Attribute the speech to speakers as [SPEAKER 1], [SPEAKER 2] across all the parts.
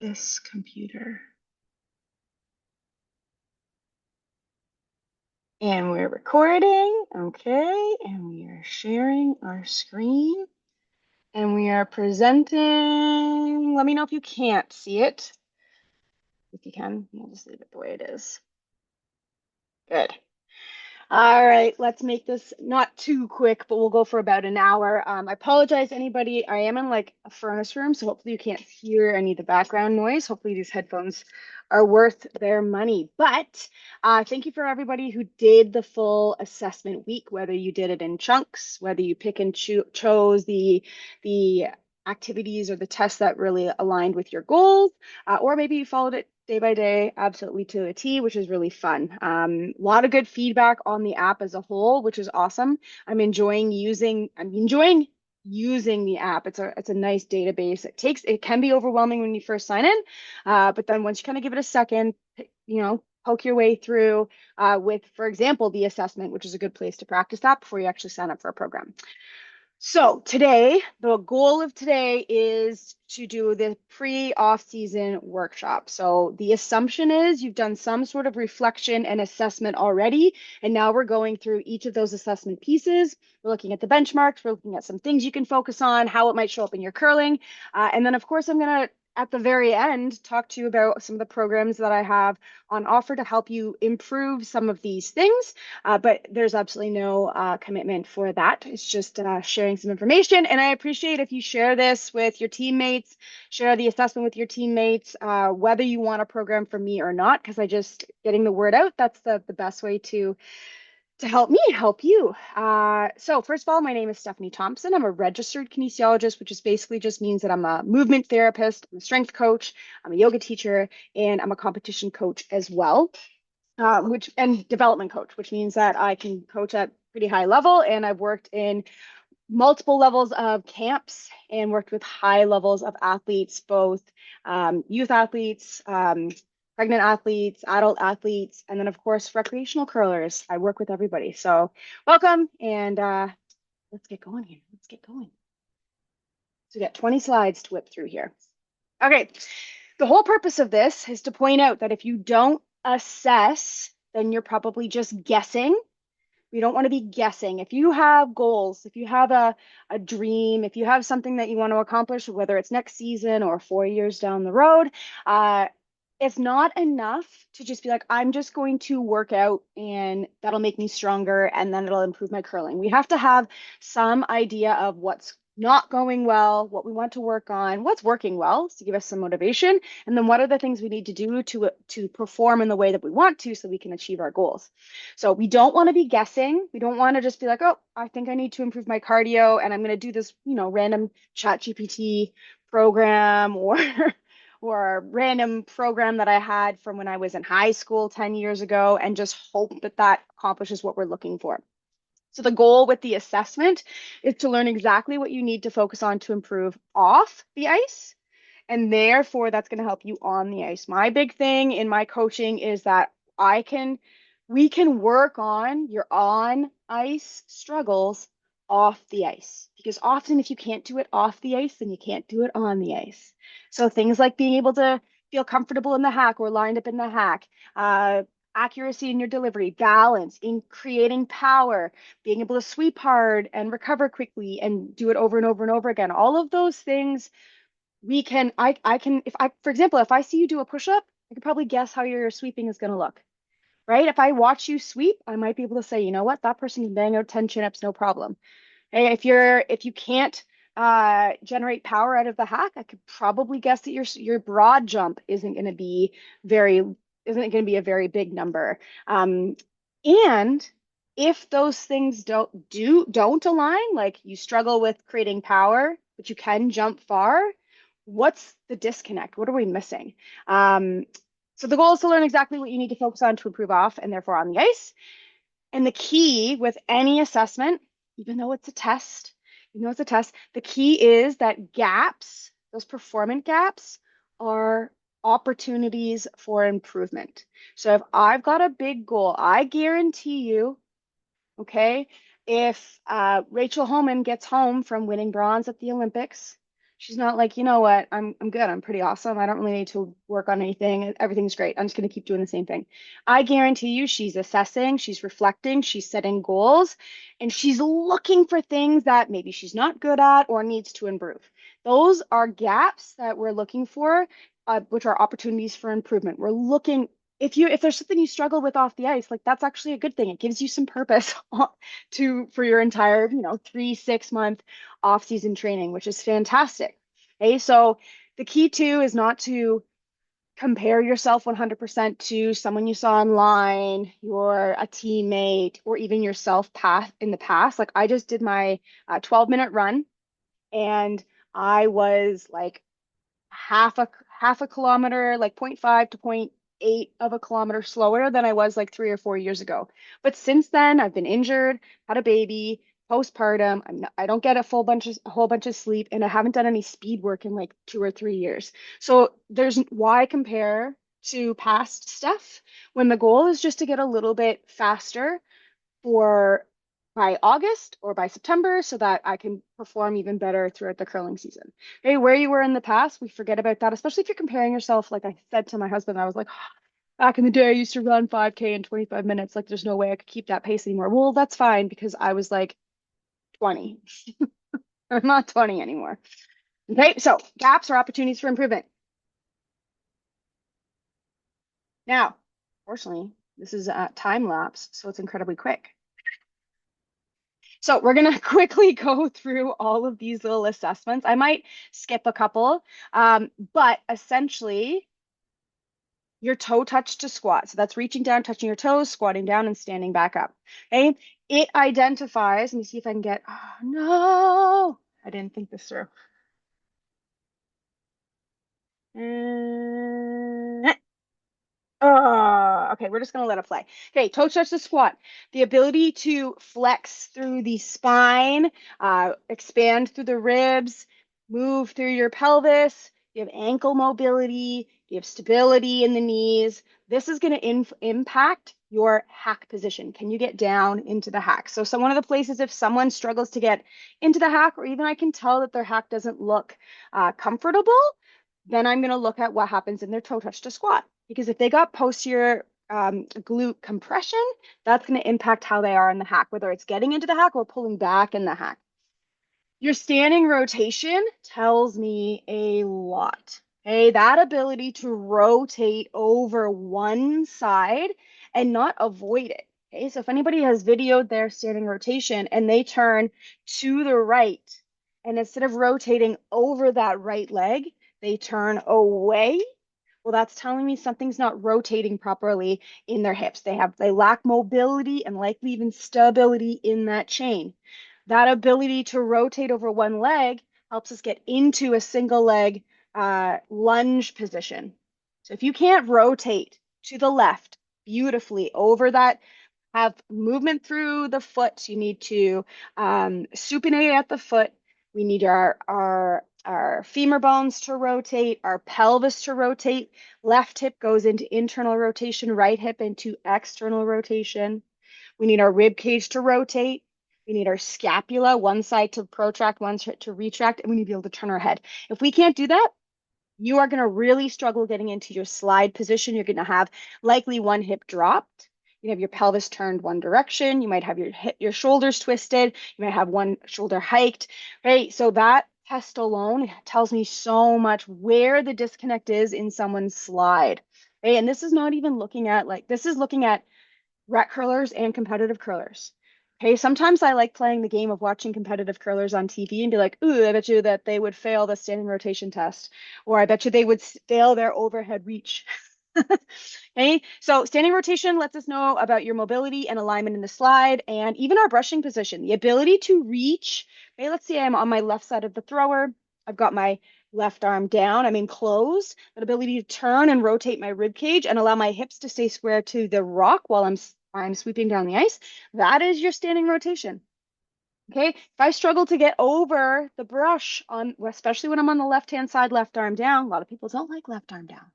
[SPEAKER 1] this computer. And we're recording, okay, and we are sharing our screen, and we are presenting. Let me know if you can't see it. If you can, we'll just leave it the way it is. Good. All right, let's make this not too quick, but we'll go for about an hour. I apologize, anybody. I am in like a furnace room, so hopefully you can't hear any of the background noise. Hopefully these headphones are worth their money. But thank you for everybody who did the full assessment week, whether you did it in chunks, whether you pick and chose the activities or the tests that really aligned with your goals, or maybe you followed it day by day, absolutely to a T, which is really fun. A lot of good feedback on the app as a whole, which is awesome. I'm enjoying using the app. It's a nice database. It can be overwhelming when you first sign in, but then once you kind of give it a second, poke your way through with, for example, the assessment, which is a good place to practice that before you actually sign up for a program. So today, the goal of today is to do the pre-off-season workshop. So the assumption is you've done some sort of reflection and assessment already, and now we're going through each of those assessment pieces. We're looking at the benchmarks, we're looking at some things you can focus on, how it might show up in your curling. And then, of course, I'm going to, at the very end, talk to you about some of the programs that I have on offer to help you improve some of these things. But there's absolutely no commitment for that. It's just sharing some information. And I appreciate if you share this with your teammates, share the assessment with your teammates, whether you want a program from me or not, because getting the word out, that's the best way to help me help you. So first of all, my name is Stephanie Thompson. I'm a registered kinesiologist, which is basically just means that I'm a movement therapist, I'm a strength coach, I'm a yoga teacher, and I'm a competition coach as well, and development coach, which means that I can coach at pretty high level, and I've worked in multiple levels of camps and worked with high levels of athletes, both youth athletes, pregnant athletes, adult athletes, and then of course recreational curlers. I work with everybody. So welcome, and let's get going here. Let's get going. So we got 20 slides to whip through here. Okay, the whole purpose of this is to point out that if you don't assess, then you're probably just guessing. We don't want to be guessing. If you have goals, if you have a dream, if you have something that you want to accomplish, whether it's next season or 4 years down the road, it's not enough to just be like, I'm just going to work out and that'll make me stronger and then it'll improve my curling. We have to have some idea of what's not going well, what we want to work on, what's working well to give us some motivation, and then what are the things we need to do to perform in the way that we want to so we can achieve our goals. So we don't want to be guessing. We don't want to just be like, oh, I think I need to improve my cardio and I'm going to do this, random chat GPT program or or a random program that I had from when I was in high school 10 years ago and just hope that that accomplishes what we're looking for. So the goal with the assessment is to learn exactly what you need to focus on to improve off the ice. And therefore, that's going to help you on the ice. My big thing in my coaching is that we can work on your on ice struggles off the ice. Because often, if you can't do it off the ice, then you can't do it on the ice. So things like being able to feel comfortable in the hack or lined up in the hack, accuracy in your delivery, balance in creating power, being able to sweep hard and recover quickly and do it over and over and over again. All of those things I can, if I, for example, if I see you do a push-up, I could probably guess how your sweeping is going to look, right? If I watch you sweep, I might be able to say, you know what, that person can bang out 10 chin-ups, no problem. Hey, if you can't generate power out of the hack, I could probably guess that your broad jump very, isn't going to be a very big number. And if those things don't align, like you struggle with creating power, but you can jump far, what's the disconnect? What are we missing? So the goal is to learn exactly what you need to focus on to improve off and therefore on the ice. And the key with any assessment, even though it's a test, the key is that gaps, those performance gaps, are opportunities for improvement. So if I've got a big goal, I guarantee you, okay, if Rachel Homan gets home from winning bronze at the Olympics, She's not like, you know what, I'm good. I'm pretty awesome. I don't really need to work on anything. Everything's great. I'm just going to keep doing the same thing. I guarantee you she's assessing, she's reflecting, she's setting goals, and she's looking for things that maybe she's not good at or needs to improve. Those are gaps that we're looking for, which are opportunities for improvement. We're looking if there's something you struggle with off the ice, like that's actually a good thing. It gives you some purpose to for your entire, 3, 6 month off-season training, which is fantastic. Okay, so the key too is not to compare yourself 100% to someone you saw online, you're a teammate, or even yourself path in the past. Like I just did my 12-minute run, and I was like half a kilometer, like zero point 0.5 to zero point 0.8 of a kilometer slower than I was like 3 or 4 years ago. But since then, I've been injured, had a baby, postpartum. I don't get a whole bunch of sleep, and I haven't done any speed work in like 2 or 3 years. So there's why compare to past stuff when the goal is just to get a little bit faster for by August or by September so that I can perform even better throughout the curling season. Okay, where you were in the past, we forget about that, especially if you're comparing yourself. Like I said to my husband, I was like, back in the day, I used to run 5K in 25 minutes. Like there's no way I could keep that pace anymore. Well, that's fine because I was like 20. I'm not 20 anymore. Okay, so gaps are opportunities for improvement. Now, fortunately, this is a time lapse, so it's incredibly quick. So we're going to quickly go through all of these little assessments. I might skip a couple, but essentially your toe touch to squat. So that's reaching down, touching your toes, squatting down, and standing back up. Okay. It identifies, let me see if I can get, oh no, I didn't think this through. Okay, we're just gonna let it play. Okay, toe touch to squat. The ability to flex through the spine, expand through the ribs, move through your pelvis. You have ankle mobility, you have stability in the knees. This is going to impact your hack position. Can you get down into the hack? So, one of the places, if someone struggles to get into the hack, or even I can tell that their hack doesn't look comfortable, then I'm going to look at what happens in their toe touch to squat. Because if they got posterior glute compression, that's going to impact how they are in the hack, whether it's getting into the hack or pulling back in the hack. Your standing rotation tells me a lot. Okay, that ability to rotate over one side and not avoid it. Okay, so if anybody has videoed their standing rotation and they turn to the right, and instead of rotating over that right leg, they turn away, well, that's telling me something's not rotating properly in their hips. They lack mobility and likely even stability in that chain. That ability to rotate over one leg helps us get into a single leg lunge position. So if you can't rotate to the left beautifully over that, have movement through the foot, you need to supinate at the foot. We need our femur bones to rotate, our pelvis to rotate. Left hip goes into internal rotation, right hip into external rotation. We need our rib cage to rotate. We need our scapula, one side to protract, one side to retract, and we need to be able to turn our head. If we can't do that, you are going to really struggle getting into your slide position. You're going to have likely one hip dropped. You have your pelvis turned one direction. You might have your shoulders twisted. You might have one shoulder hiked, right? So that test alone tells me so much where the disconnect is in someone's slide. Okay? And this is not even looking at this is looking at rec curlers and competitive curlers. Okay, sometimes I like playing the game of watching competitive curlers on TV and be like, ooh, I bet you that they would fail the standing rotation test, or I bet you they would fail their overhead reach. Okay, so standing rotation lets us know about your mobility and alignment in the slide, and even our brushing position, the ability to reach. Okay, let's say I'm on my left side of the thrower. I've got my left arm down. I'm enclosed. That ability to turn and rotate my rib cage and allow my hips to stay square to the rock while I'm sweeping down the ice. That is your standing rotation. Okay, if I struggle to get over the brush on, especially when I'm on the left-hand side, left arm down, a lot of people don't like left arm down.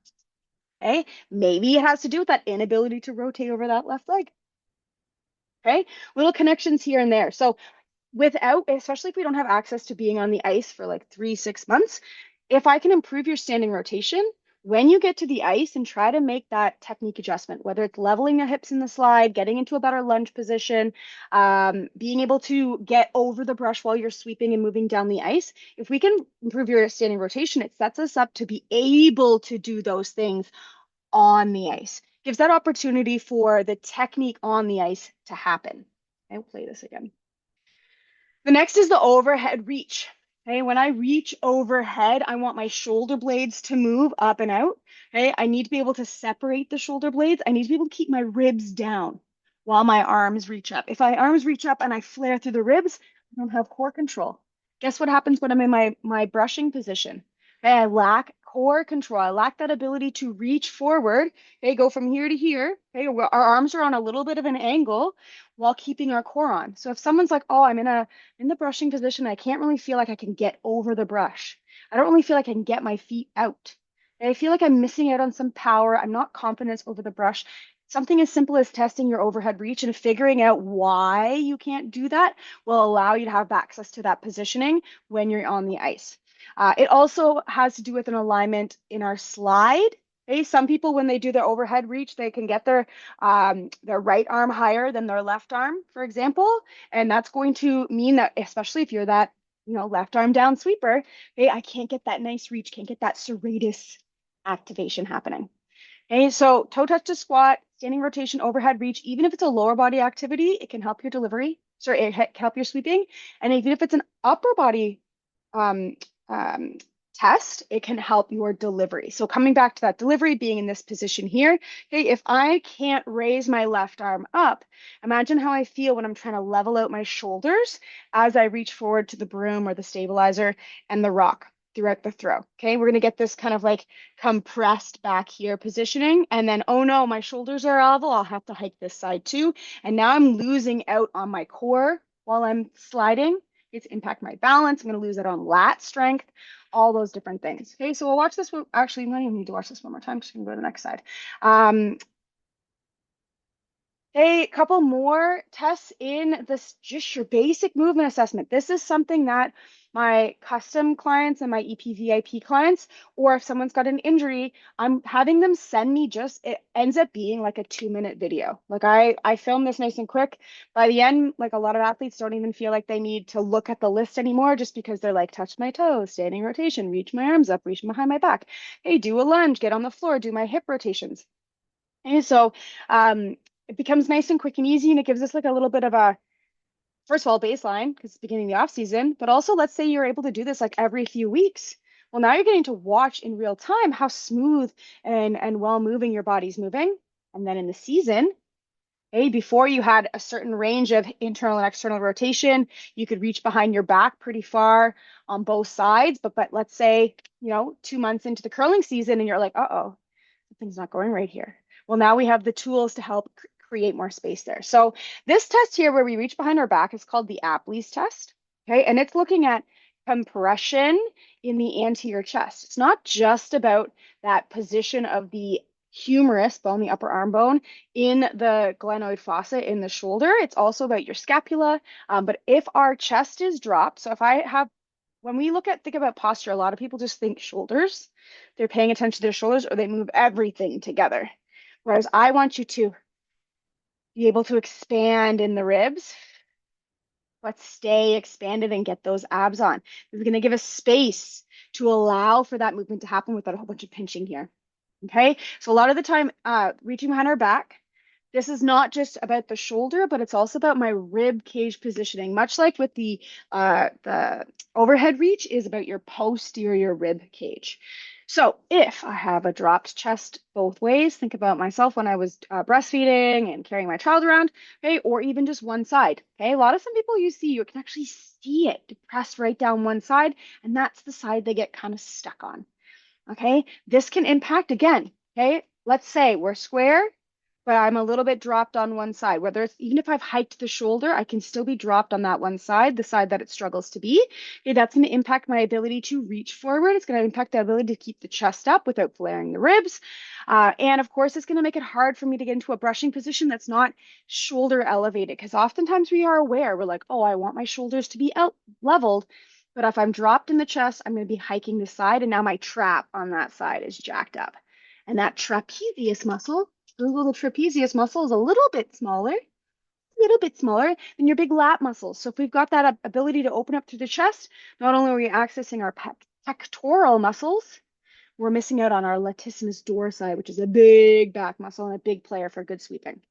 [SPEAKER 1] Okay, maybe it has to do with that inability to rotate over that left leg. Okay, little connections here and there. So without, especially if we don't have access to being on the ice for like 3, 6 months, if I can improve your standing rotation, when you get to the ice and try to make that technique adjustment, whether it's leveling the hips in the slide, getting into a better lunge position, being able to get over the brush while you're sweeping and moving down the ice, if we can improve your standing rotation, it sets us up to be able to do those things on the ice. Gives that opportunity for the technique on the ice to happen. I'll play this again. The next is the overhead reach. Okay, when I reach overhead, I want my shoulder blades to move up and out. Okay, I need to be able to separate the shoulder blades. I need to be able to keep my ribs down while my arms reach up. If my arms reach up and I flare through the ribs, I don't have core control. Guess what happens when I'm in my brushing position? Okay, I lack core control. I lack that ability to reach forward. Okay, go from here to here. Okay, our arms are on a little bit of an angle while keeping our core on. So if someone's like, oh, I'm in the brushing position, I can't really feel like I can get over the brush. I don't really feel like I can get my feet out. I feel like I'm missing out on some power. I'm not confident over the brush. Something as simple as testing your overhead reach and figuring out why you can't do that will allow you to have access to that positioning when you're on the ice. It also has to do with an alignment in our slide. Okay, some people, when they do their overhead reach, they can get their right arm higher than their left arm, for example, and that's going to mean that, especially if you're that, left arm down sweeper, okay, I can't get that nice reach, can't get that serratus activation happening. Okay, so toe touch to squat, standing rotation, overhead reach, even if it's a lower body activity, it can help your delivery. Sorry, it can help your sweeping, and even if it's an upper body um, um, test, it can help your delivery. So coming back to that delivery, being in this position here, okay, if I can't raise my left arm up, imagine how I feel when I'm trying to level out my shoulders as I reach forward to the broom or the stabilizer and the rock throughout the throw. Okay, we're going to get this kind of like compressed back here positioning. And then, oh no, my shoulders are level. I'll have to hike this side too. And now I'm losing out on my core while I'm sliding. It's impact my balance. I'm going to lose it on lat strength, all those different things. Okay, so we'll watch this one. Actually, we might even need to watch this one more time. Just going to go to the next side. A couple more tests in this, just your basic movement assessment. This is something that my custom clients and my EPVIP clients, or if someone's got an injury, I'm having them send me it ends up being like a 2-minute video. Like I film this nice and quick. By the end, like a lot of athletes don't even feel like they need to look at the list anymore just because they're like, touch my toes, standing rotation, reach my arms up, reach behind my back. Hey, do a lunge, get on the floor, do my hip rotations. And so it becomes nice and quick and easy, and it gives us like a little bit of a, first of all, baseline because it's beginning of the off season, but also let's say you're able to do this like every few weeks. Well, now you're getting to watch in real time how smooth and well moving your body's moving. And then in the season, hey, before you had a certain range of internal and external rotation, you could reach behind your back pretty far on both sides. But let's say, 2 months into the curling season and you're like, uh-oh, something's not going right here. Well, now we have the tools to help create more space there. So this test here where we reach behind our back is called the Apley's test. Okay, and it's looking at compression in the anterior chest. It's not just about that position of the humerus bone, the upper arm bone, in the glenoid fossa in the shoulder. It's also about your scapula. But if our chest is dropped, so if I have, when we think about posture, a lot of people just think shoulders. They're paying attention to their shoulders or they move everything together. Whereas I want you to be able to expand in the ribs, but stay expanded and get those abs on. This is going to give us space to allow for that movement to happen without a whole bunch of pinching here. Okay, so a lot of the time, reaching behind our back, this is not just about the shoulder, but it's also about my rib cage positioning. Much like with the overhead reach is about your posterior rib cage. So if I have a dropped chest both ways, think about myself when I was breastfeeding and carrying my child around, okay, or even just one side. Okay, a lot of some people you can actually see it depressed right down one side, and that's the side they get kind of stuck on. Okay, this can impact again. Okay, let's say we're square, but I'm a little bit dropped on one side. Whether it's even if I've hiked the shoulder, I can still be dropped on that one side, the side that it struggles to be. Okay, that's going to impact my ability to reach forward. It's going to impact the ability to keep the chest up without flaring the ribs. And of course, it's going to make it hard for me to get into a brushing position that's not shoulder elevated. Because oftentimes we are aware, we're like, oh, I want my shoulders to be out leveled. But if I'm dropped in the chest, I'm going to be hiking the side. And now my trap on that side is jacked up. And that trapezius muscle, Google the trapezius muscle, is a little bit smaller than your big lat muscles. So if we've got that ability to open up through the chest, not only are we accessing our pectoral muscles, we're missing out on our latissimus dorsi, which is a big back muscle and a big player for good sweeping.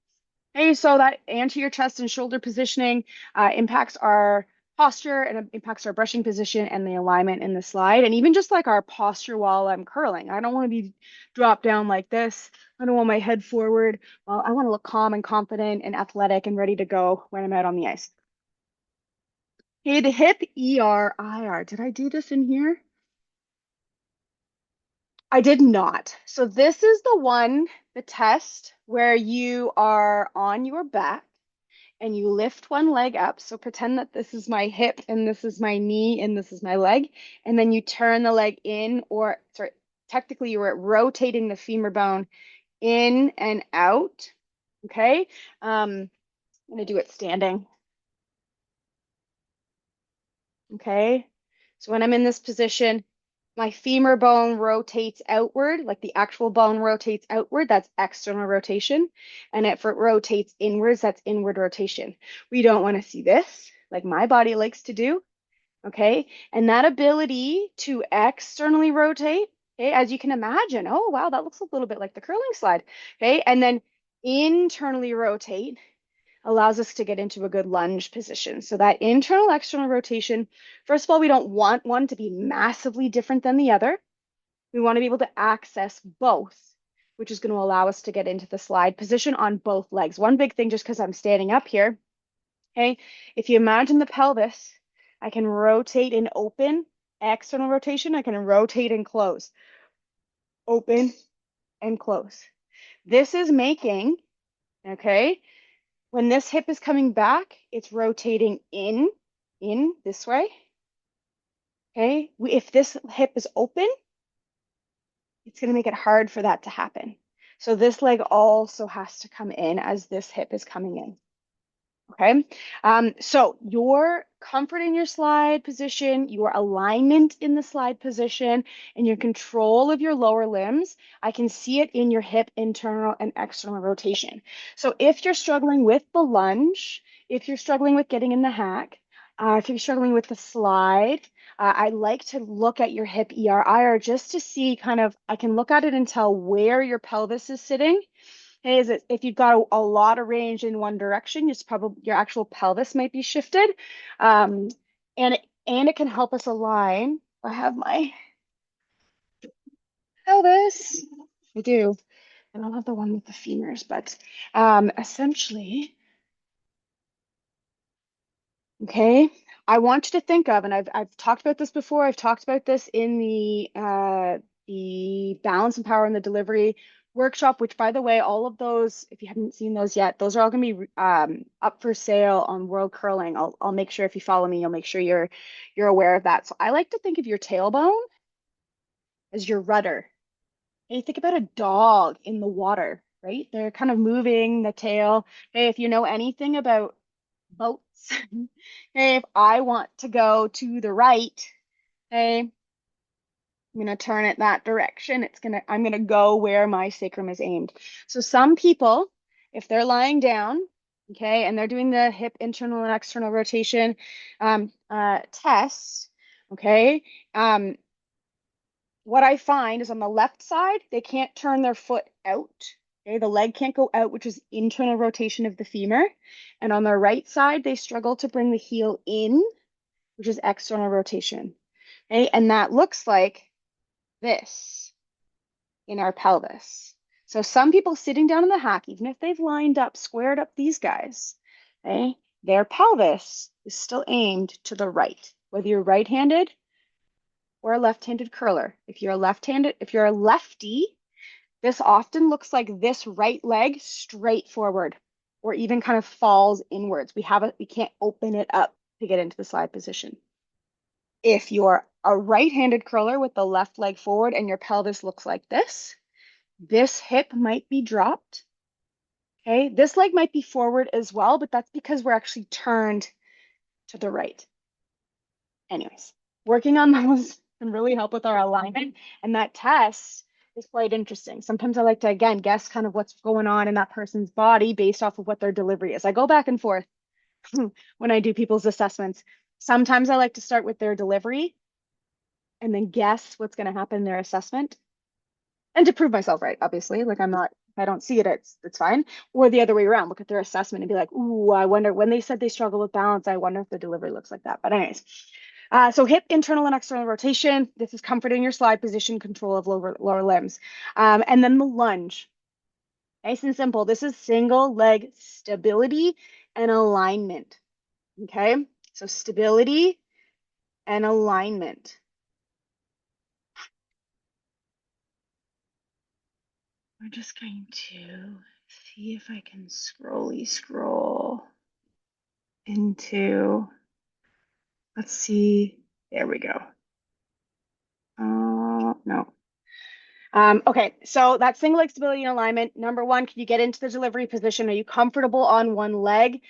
[SPEAKER 1] Okay, so that anterior chest and shoulder positioning impacts our posture and it impacts our brushing position and the alignment in the slide, and even just like our posture while I'm curling. I don't want to be dropped down like this. I don't want my head forward. Well, I want to look calm and confident and athletic and ready to go when I'm out on the ice. Okay, the hip ER, IR. Did I do this in here? I did not. So this is the one, the test where you are on your back and you lift one leg up. So pretend that this is my hip and this is my knee and this is my leg. And then you turn the leg in, or sorry, technically you were rotating the femur bone in and out. Okay. I'm going to do it standing. Okay. So when I'm in this position, my femur bone rotates outward, like the actual bone rotates outward, that's external rotation. And if it rotates inwards, that's inward rotation. We don't want to see this, like my body likes to do. Okay. And that ability to externally rotate, okay, as you can imagine, oh, wow, that looks a little bit like the curling slide. Okay. And then internally rotate allows us to get into a good lunge position. So that internal external rotation, first of all, we don't want one to be massively different than the other. We want to be able to access both, which is going to allow us to get into the slide position on both legs. One big thing, just because I'm standing up here, okay, if you imagine the pelvis, I can rotate and open, external rotation, I can rotate and close, open and close. This is making, okay, when this hip is coming back, it's rotating in this way. Okay. If this hip is open, it's going to make it hard for that to happen. So this leg also has to come in as this hip is coming in. Okay. So your comfort in your slide position, your alignment in the slide position, and your control of your lower limbs, I can see it in your hip internal and external rotation. So if you're struggling with the lunge, if you're struggling with getting in the hack, if you're struggling with the slide, I like to look at your hip ERIR just to see kind of, I can look at it and tell where your pelvis is sitting. Hey, is it if you've got a lot of range in one direction, it's probably your actual pelvis might be shifted, um, and it can help us align. I have my pelvis. I do. I don't have the one with the femurs, but essentially, okay. I want you to think of, and I've talked about this before. I've talked about this in the balance and power and the delivery workshop, which by the way, all of those, if you haven't seen those yet, those are all going to be up for sale on World Curling. I'll make sure if you follow me, you'll make sure you're aware of that. So I like to think of your tailbone as your rudder. Hey, think about a dog in the water, right? They're kind of moving the tail. Hey, if you know anything about boats, hey, if I want to go to the right, hey, I'm gonna turn it that direction. I'm gonna go where my sacrum is aimed. So some people, if they're lying down, okay, and they're doing the hip internal and external rotation test, okay, what I find is on the left side, they can't turn their foot out. Okay, the leg can't go out, which is internal rotation of the femur. And on the right side, they struggle to bring the heel in, which is external rotation. Okay, and that looks like this in our pelvis. So some people sitting down in the hack, even if they've lined up, squared up these guys, okay, their pelvis is still aimed to the right, whether you're right-handed or a left-handed curler. If you're a lefty, This often looks like this right leg straight forward or even kind of falls inwards. We can't open it up to get into the slide position. If you're a right-handed curler with the left leg forward and your pelvis looks like this hip might be dropped. Okay, this leg might be forward as well, but that's because we're actually turned to the right. Anyways, working on those can really help with our alignment. And that test is quite interesting. Sometimes I like to, again, guess kind of what's going on in that person's body based off of what their delivery is. I go back and forth when I do people's assessments. Sometimes I like to start with their delivery and then guess what's going to happen in their assessment. And to prove myself right, obviously. Like I'm not, if I don't see it, it's fine. Or the other way around, look at their assessment and be like, ooh, I wonder when they said they struggle with balance, I wonder if the delivery looks like that. But anyways, so hip internal and external rotation. This is comfort in your slide position, control of lower limbs. And then the lunge. Nice and simple. This is single leg stability and alignment. Okay, so stability and alignment. We're just going to see if I can scroll into, let's see, there we go. No. Okay, so that single leg stability and alignment. Number one, can you get into the delivery position? Are you comfortable on one leg?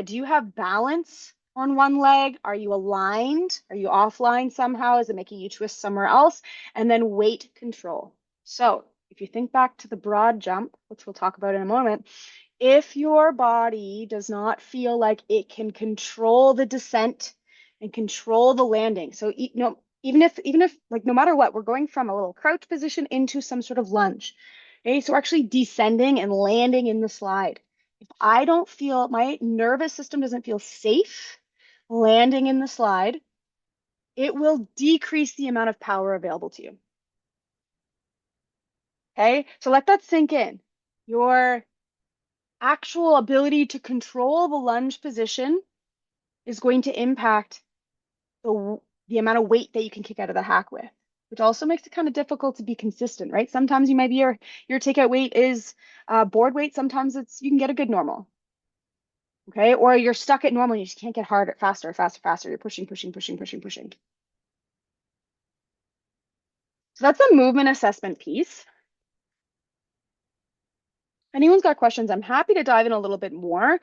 [SPEAKER 1] Do you have balance on one leg? Are you aligned? Are you offline somehow? Is it making you twist somewhere else? And then weight control. So if you think back to the broad jump, which we'll talk about in a moment, if your body does not feel like it can control the descent and control the landing, so even if like no matter what, we're going from a little crouch position into some sort of lunge. Okay, so we're actually descending and landing in the slide. If I don't feel, my nervous system doesn't feel safe landing in the slide, it will decrease the amount of power available to you. Okay, so let that sink in. Your actual ability to control the lunge position is going to impact the amount of weight that you can kick out of the hack with, which also makes it kind of difficult to be consistent, right? Sometimes you might be your takeout weight is board weight. Sometimes you can get a good normal, okay? Or you're stuck at normal. You just can't get harder, faster. You're pushing. So that's the movement assessment piece. If anyone's got questions, I'm happy to dive in a little bit more.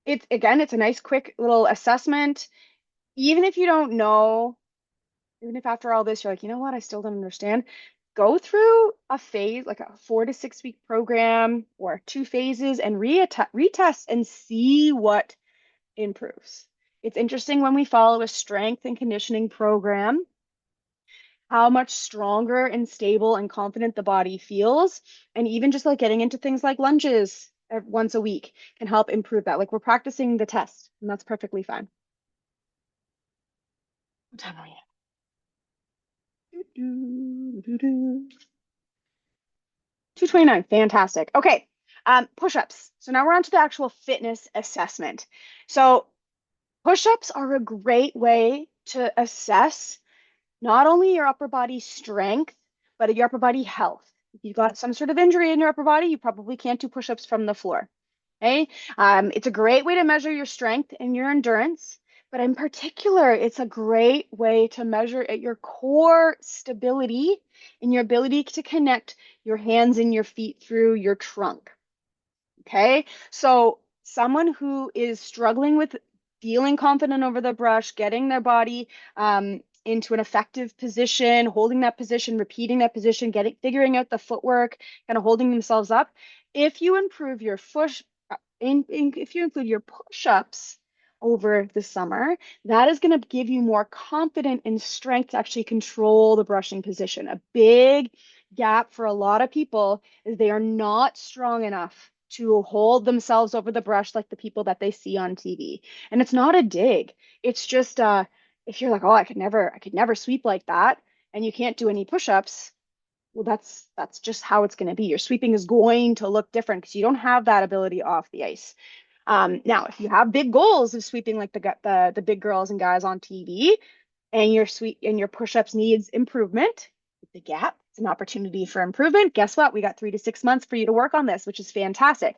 [SPEAKER 1] It's a nice quick little assessment. Even if you don't know, even if after all this you're like, you know what, I still don't understand, go through a phase, like a 4 to 6 week program or 2 phases and retest and see what improves. It's interesting when we follow a strength and conditioning program, how much stronger and stable and confident the body feels. And even just like getting into things like lunges once a week can help improve that. Like we're practicing the test, and that's perfectly fine. What time are we at? 229. Fantastic. Okay. Push-ups. So now we're on to the actual fitness assessment. So push-ups are a great way to assess not only your upper body strength, but your upper body health. If you've got some sort of injury in your upper body, you probably can't do push-ups from the floor. Okay. It's a great way to measure your strength and your endurance, but in particular, it's a great way to measure at your core stability and your ability to connect your hands and your feet through your trunk. Okay. So someone who is struggling with feeling confident over the brush, getting their body into an effective position, holding that position, repeating that position, figuring out the footwork, kind of holding themselves up. If you improve your if you include your push-ups over the summer, that is going to give you more confidence and strength to actually control the brushing position. A big gap for a lot of people is they are not strong enough to hold themselves over the brush like the people that they see on TV. And it's not a dig. It's just if you're like, oh, I could never sweep like that, and you can't do any push-ups, well, that's just how it's going to be. Your sweeping is going to look different because you don't have that ability off the ice. Now, if you have big goals of sweeping like the big girls and guys on TV, and your push-ups needs improvement, the gap. It's an opportunity for improvement. Guess what? We got 3 to 6 months for you to work on this, which is fantastic.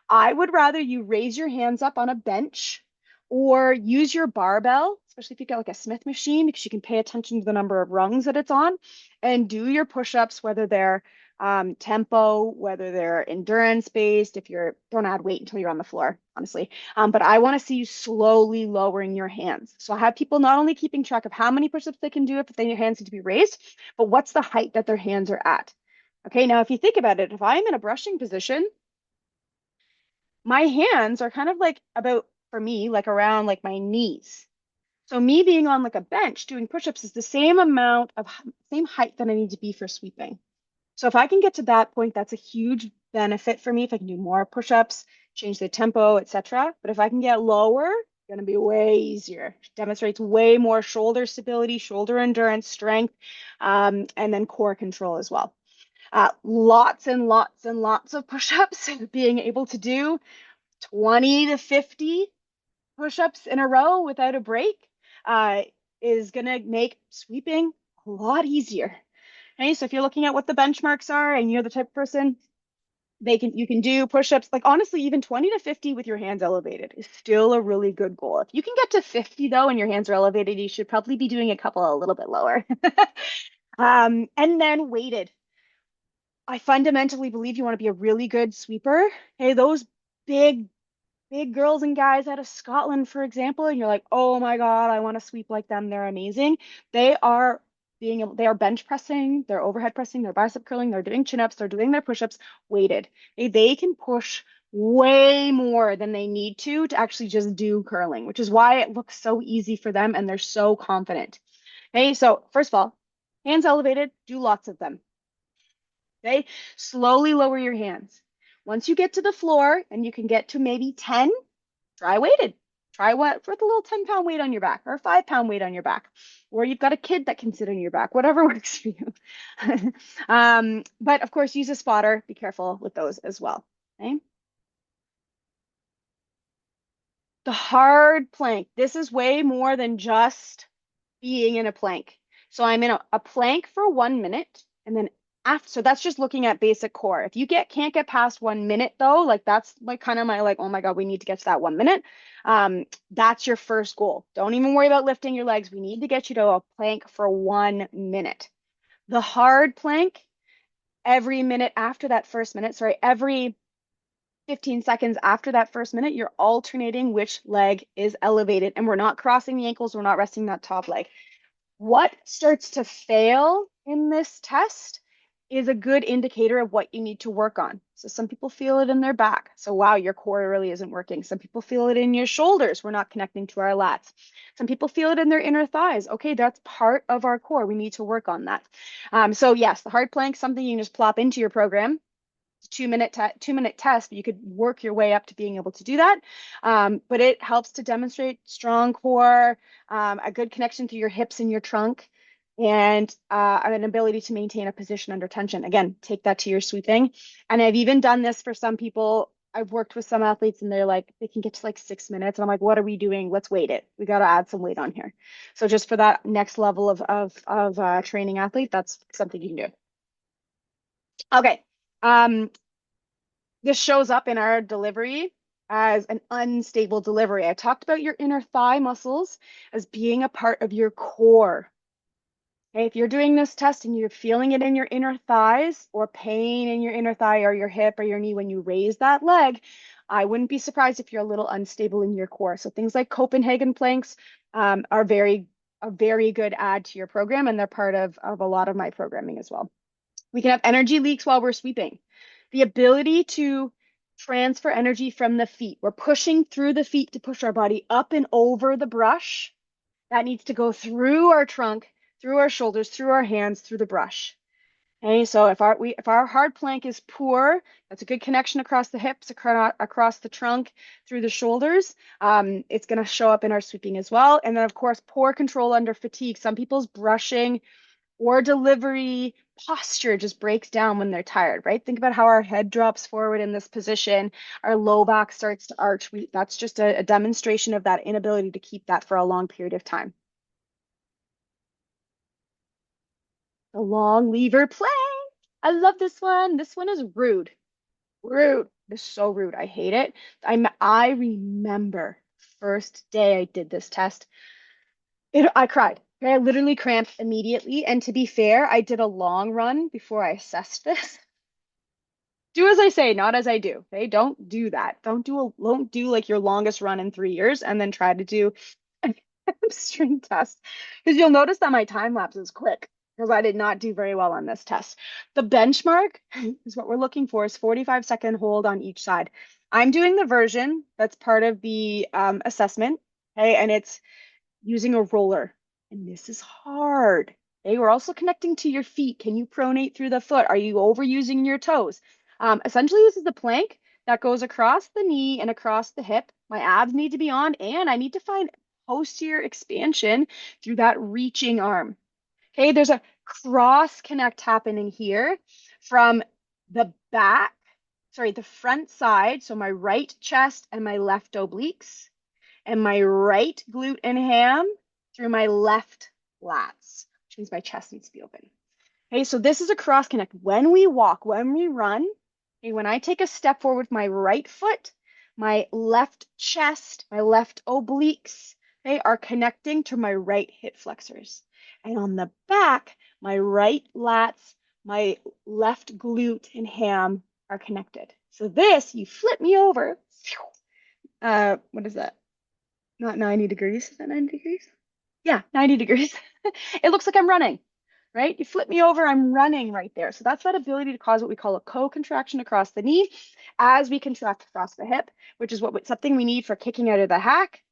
[SPEAKER 1] I would rather you raise your hands up on a bench or use your barbell, especially if you get like a Smith machine, because you can pay attention to the number of rungs that it's on, and do your push-ups, whether they're tempo, whether they're endurance based. If you're, don't add weight until you're on the floor, honestly. But I want to see you slowly lowering your hands. So I have people not only keeping track of how many push-ups they can do if their hands need to be raised, but what's the height that their hands are at. Okay, now if you think about it, if I'm in a brushing position, my hands are kind of like about, for me, like around like my knees. So me being on like a bench doing push-ups is the same amount of same height that I need to be for sweeping. So if I can get to that point, that's a huge benefit for me. If I can do more push-ups, change the tempo, etc. But if I can get lower, it's going to be way easier. Demonstrates way more shoulder stability, shoulder endurance, strength, and then core control as well. Lots and lots and lots of push-ups, being able to do 20 to 50 push-ups in a row without a break uh, is going to make sweeping a lot easier. Okay, so if you're looking at what the benchmarks are and you're the type of person, you can do push-ups, like honestly, even 20 to 50 with your hands elevated is still a really good goal. If you can get to 50 though and your hands are elevated, you should probably be doing a couple a little bit lower. And then weighted. I fundamentally believe you want to be a really good sweeper. Hey, those big girls and guys out of Scotland, for example, and you're like, oh my God, I want to sweep like them. They're amazing. They are they are bench pressing, they're overhead pressing, they're bicep curling, they're doing chin-ups, they're doing their push-ups weighted. They can push way more than they need to actually just do curling, which is why it looks so easy for them and they're so confident. Okay, so first of all, hands elevated, do lots of them. Okay, slowly lower your hands. Once you get to the floor and you can get to maybe 10, try weighted. Try what with a little 10-pound weight on your back or a 5-pound weight on your back, or you've got a kid that can sit on your back, whatever works for you. But of course, use a spotter. Be careful with those as well. Okay. The hard plank. This is way more than just being in a plank. So I'm in a plank for 1 minute and then after, so that's just looking at basic core. If you can't get past 1 minute though, like that's like kind of my like, oh my God, we need to get to that 1 minute. That's your first goal. Don't even worry about lifting your legs. We need to get you to a plank for 1 minute. The hard plank, every minute after that first minute, sorry, every 15 seconds after that first minute, you're alternating which leg is elevated and we're not crossing the ankles. We're not resting that top leg. What starts to fail in this test is a good indicator of what you need to work on. So some people feel it in their back. So wow, your core really isn't working. Some people feel it in your shoulders. We're not connecting to our lats. Some people feel it in their inner thighs. Okay, that's part of our core. We need to work on that. So yes, the hard plank, something you can just plop into your program. 2 minute test, but you could work your way up to being able to do that. But it helps to demonstrate strong core, a good connection to your hips and your trunk, and an ability to maintain a position under tension. Again, take that to your sweeping. And I've even done this for some people. I've worked with some athletes and they're like, they can get to like 6 minutes. And I'm like, what are we doing? Let's weight it. We got to add some weight on here. So just for that next level of training athlete, that's something you can do. Okay. This shows up in our delivery as an unstable delivery. I talked about your inner thigh muscles as being a part of your core. Okay, if you're doing this test and you're feeling it in your inner thighs or pain in your inner thigh or your hip or your knee when you raise that leg, I wouldn't be surprised if you're a little unstable in your core. So things like Copenhagen planks are a very good add to your program, and they're part of a lot of my programming as well. We can have energy leaks while we're sweeping. The ability to transfer energy from the feet. We're pushing through the feet to push our body up and over the brush. That needs to go through our trunk, through our shoulders, through our hands, through the brush. Okay, so if our hard plank is poor, that's a good connection across the hips, across the trunk, through the shoulders. It's going to show up in our sweeping as well. And then, of course, poor control under fatigue. Some people's brushing or delivery posture just breaks down when they're tired, right? Think about how our head drops forward in this position, our low back starts to arch. That's just a demonstration of that inability to keep that for a long period of time. The long lever plank. I love this one. This one is rude. Rude. It's so rude. I hate it. I remember first day I did this test. I cried. Okay, I literally cramped immediately. And to be fair, I did a long run before I assessed this. Do as I say, not as I do. Okay, don't do that. Don't do like your longest run in 3 years and then try to do a hamstring test because you'll notice that my time lapse is quick because I did not do very well on this test. The benchmark is what we're looking for is 45-second hold on each side. I'm doing the version that's part of the assessment. Okay, and it's using a roller. And this is hard. Okay, we're also connecting to your feet. Can you pronate through the foot? Are you overusing your toes? Essentially, this is the plank that goes across the knee and across the hip. My abs need to be on, and I need to find posterior expansion through that reaching arm. Okay, there's a cross connect happening here from the back, sorry, the front side. So my right chest and my left obliques and my right glute and ham through my left lats, which means my chest needs to be open. Okay, so this is a cross connect. When we walk, when we run, okay, when I take a step forward with my right foot, my left chest, my left obliques, okay, are connecting to my right hip flexors. And on the back, my right lats, my left glute and ham are connected. So this, you flip me over. What is that? Not 90 degrees. Is that 90 degrees? Yeah, 90 degrees. It looks like I'm running, right? You flip me over, I'm running right there. So that's that ability to cause what we call a co-contraction across the knee as we contract across the hip, which is something we need for kicking out of the hack.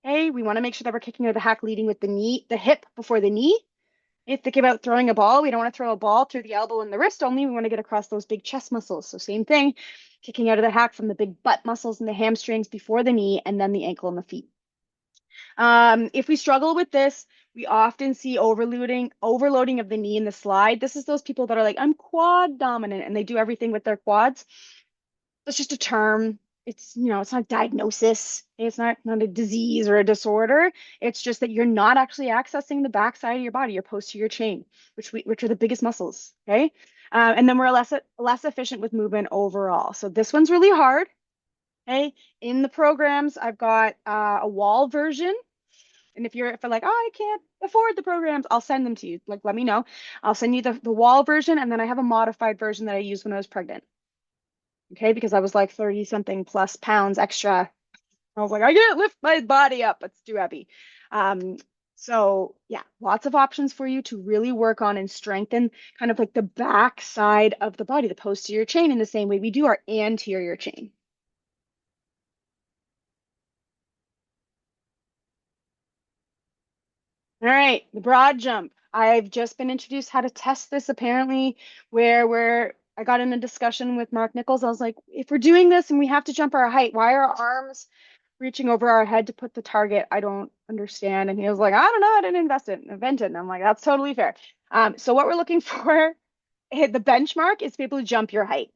[SPEAKER 1] Okay, we want to make sure that we're kicking out of the hack leading with the knee, the hip before the knee. If think about throwing a ball, we don't want to throw a ball through the elbow and the wrist only. We want to get across those big chest muscles. So same thing, kicking out of the hack from the big butt muscles and the hamstrings before the knee and then the ankle and the feet. If we struggle with this, we often see overloading of the knee in the slide. This is those people that are like, I'm quad dominant, and they do everything with their quads. That's just a term. It's not a diagnosis. It's not a disease or a disorder. It's just that you're not actually accessing the back side of your body, your posterior chain, which are the biggest muscles. Okay. And then we're less efficient with movement overall. So this one's really hard. Okay. In the programs, I've got a wall version. And if you're like, oh, I can't afford the programs, I'll send them to you. Like, let me know. I'll send you the wall version. And then I have a modified version that I used when I was pregnant. Okay. Because I was like 30 something plus pounds extra. I was like, I can't lift my body up. It's too heavy. So yeah, lots of options for you to really work on and strengthen kind of like the back side of the body, the posterior chain in the same way we do our anterior chain. All right, the broad jump. I've just been introduced how to test this apparently, where I got in a discussion with Mark Nichols. I was like, if we're doing this and we have to jump our height, why are our arms reaching over our head to put the target? I don't understand. And he was like, I don't know, I didn't invent it. And I'm like, that's totally fair. So what we're looking for, the benchmark is to be able to jump your height.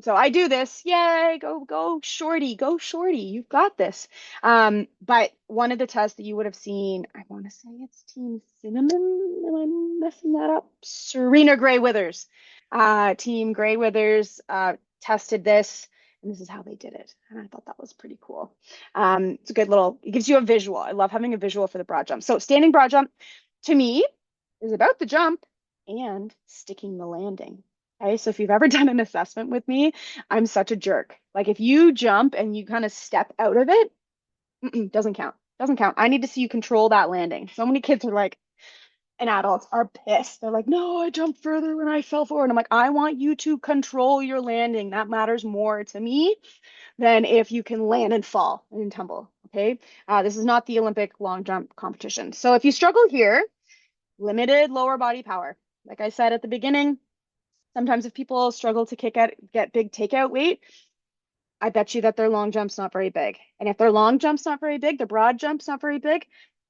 [SPEAKER 1] So I do this. Yay, go shorty, go shorty. You've got this. But one of the tests that you would have seen, I want to say it's Team Cinnamon. Am I messing that up? Serena Gray Withers. Team Gray Withers tested this, and this is how they did it. And I thought that was pretty cool. It's a good it gives you a visual. I love having a visual for the broad jump. So standing broad jump to me is about the jump and sticking the landing. Okay, so if you've ever done an assessment with me, I'm such a jerk. Like if you jump and you kind of step out of it, doesn't count. Doesn't count. I need to see you control that landing. So many kids are like, and adults are pissed. They're like, no, I jumped further when I fell forward. And I'm like, I want you to control your landing. That matters more to me than if you can land and fall and tumble. Okay. This is not the Olympic long jump competition. So if you struggle here, limited lower body power. Like I said at the beginning, sometimes if people struggle to get big takeout weight, I bet you that their long jump's not very big. And if their long jump's not very big, their broad jump's not very big,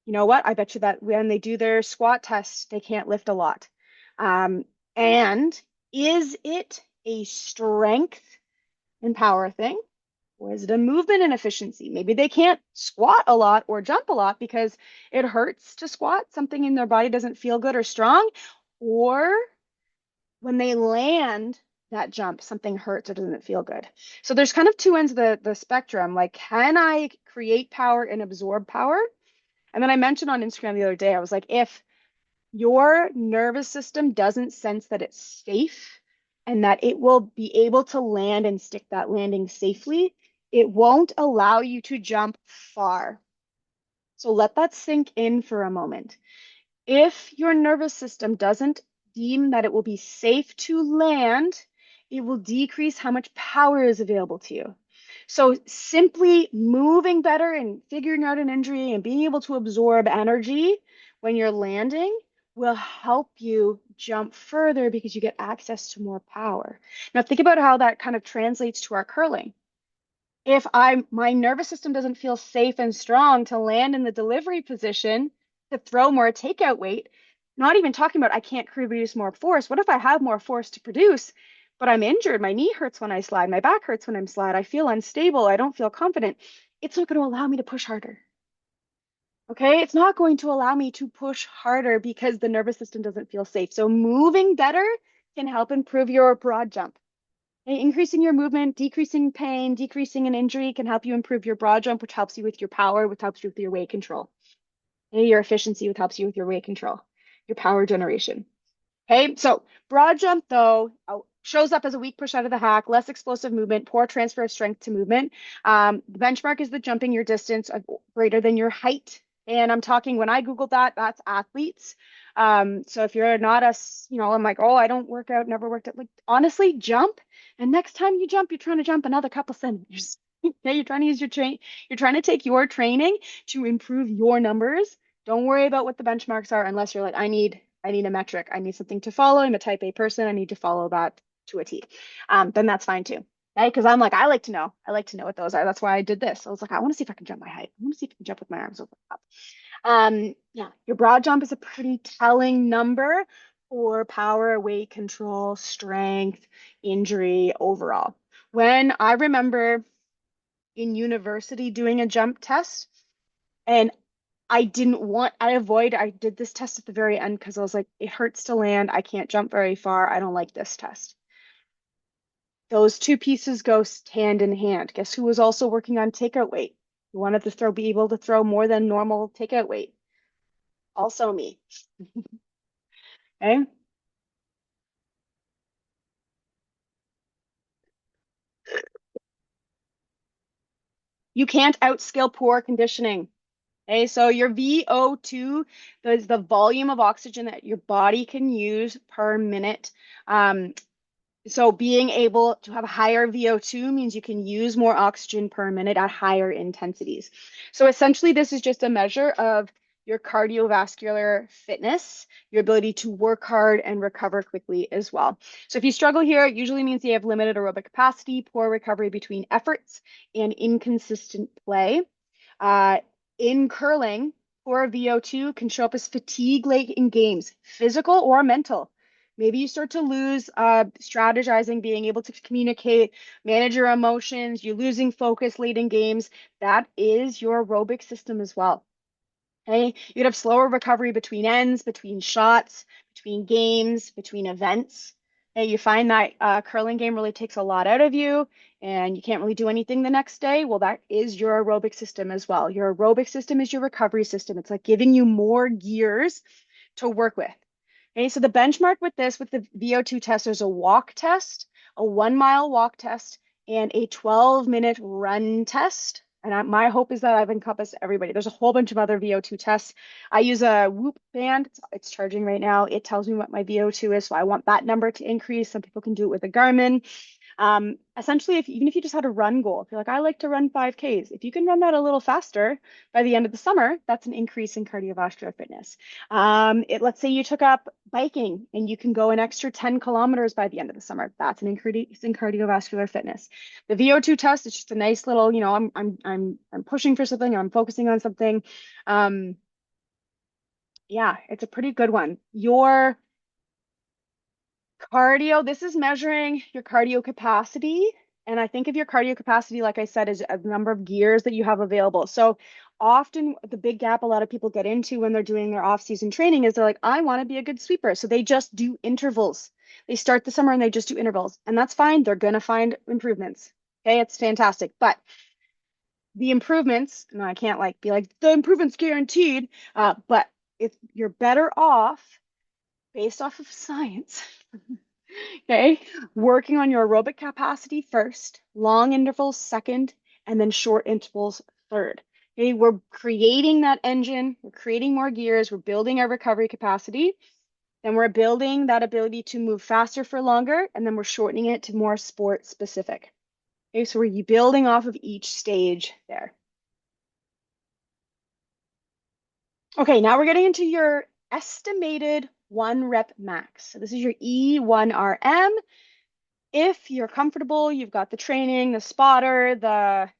[SPEAKER 1] you know what? I bet you that when they do their squat tests, they can't lift a lot. And is it a strength and power thing? Or is it a movement and efficiency? Maybe they can't squat a lot or jump a lot because it hurts to squat. Something in their body doesn't feel good or strong. or when they land that jump, something hurts or doesn't feel good. So there's kind of two ends of the spectrum. Like, can I create power and absorb power? And then I mentioned on Instagram the other day, I was like, if your nervous system doesn't sense that it's safe and that it will be able to land and stick that landing safely, it won't allow you to jump far. So let that sink in for a moment. If your nervous system doesn't deem that it will be safe to land, it will decrease how much power is available to you. So simply moving better and figuring out an injury and being able to absorb energy when you're landing will help you jump further because you get access to more power. Now think about how that kind of translates to our curling. If my nervous system doesn't feel safe and strong to land in the delivery position to throw more takeout weight, not even talking about I can't produce more force. What if I have more force to produce, but I'm injured? My knee hurts when I slide, my back hurts when I'm slide. I feel unstable, I don't feel confident. It's not going to allow me to push harder. Okay, it's not going to allow me to push harder because the nervous system doesn't feel safe. So moving better can help improve your broad jump. Increasing your movement, decreasing pain, decreasing an injury can help you improve your broad jump, which helps you with your power, which helps you with your weight control. Your efficiency, which helps you with your weight control, your power generation. Okay, so broad jump though shows up as a weak push out of the hack, less explosive movement, poor transfer of strength to movement. The benchmark is the jumping your distance of greater than your height. And I'm talking when I Googled that, that's athletes. So if you're not I'm like, oh, I don't work out, never worked out. Like honestly, jump. And next time you jump, you're trying to jump another couple centimeters. Okay, you're trying to use you're trying to take your training to improve your numbers. Don't worry about what the benchmarks are unless you're like, I need a metric. I need something to follow. I'm a type A person. I need to follow that to a T. Then that's fine too. Right? Because I'm like, I like to know. I like to know what those are. That's why I did this. I was like, I want to see if I can jump my height. I want to see if I can jump with my arms over the top. Yeah, your broad jump is a pretty telling number for power, weight control, strength, injury overall. When I remember in university doing a jump test, and I did this test at the very end because I was like, it hurts to land. I can't jump very far. I don't like this test. Those two pieces go hand in hand. Guess who was also working on takeout weight? Who wanted to be able to throw more than normal takeout weight? Also me. Okay. You can't outskill poor conditioning. Okay, so your VO2 is the volume of oxygen that your body can use per minute. Um, So being able to have a higher VO2 means you can use more oxygen per minute at higher intensities. So essentially, this is just a measure of your cardiovascular fitness, your ability to work hard and recover quickly as well. So if you struggle here, it usually means you have limited aerobic capacity, poor recovery between efforts, and inconsistent play. Uh, in curling, poor VO2 can show up as fatigue late in games, physical or mental. Maybe you start to lose strategizing, being able to communicate, manage your emotions, you're losing focus late in games. That is your aerobic system as well. Okay, you'd have slower recovery between ends, between shots, between games, between events. Okay, you find that curling game really takes a lot out of you and you can't really do anything the next day. Well, that is your aerobic system as well. Your aerobic system is your recovery system. It's like giving you more gears to work with. Okay, so the benchmark with this, with the VO2 test, there's a walk test, a 1 mile walk test, and a 12-minute run test. And my hope is that I've encompassed everybody. There's a whole bunch of other VO2 tests. I use a Whoop band. It's charging right now. It tells me what my VO2 is. So I want that number to increase. Some people can do it with a Garmin. Essentially, even if you just had a run goal, if you're like, I like to run 5Ks, if you can run that a little faster by the end of the summer, that's an increase in cardiovascular fitness. Let's say you took up biking and you can go an extra 10 kilometers by the end of the summer. That's an increase in cardiovascular fitness. The VO2 test is just a nice little, I'm pushing for something, I'm focusing on something. Um, yeah, it's a pretty good one. Your cardio, this is measuring your cardio capacity. And I think of your cardio capacity, like I said, is a number of gears that you have available. So often the big gap a lot of people get into when they're doing their off-season training is they're like, I want to be a good sweeper. So they just do intervals. They start the summer and they just do intervals. And that's fine. They're going to find improvements. Okay, it's fantastic. But the improvements, and I can't like be like the improvements guaranteed, but if you're better off based off of science, okay, working on your aerobic capacity first, long intervals second, and then short intervals third. Okay, we're creating that engine, we're creating more gears, we're building our recovery capacity, then we're building that ability to move faster for longer, and then we're shortening it to more sport specific. Okay, so we're building off of each stage there. Okay, now we're getting into your estimated 1 rep max. So this is your E1RM. If you're comfortable, you've got the training, the spotter,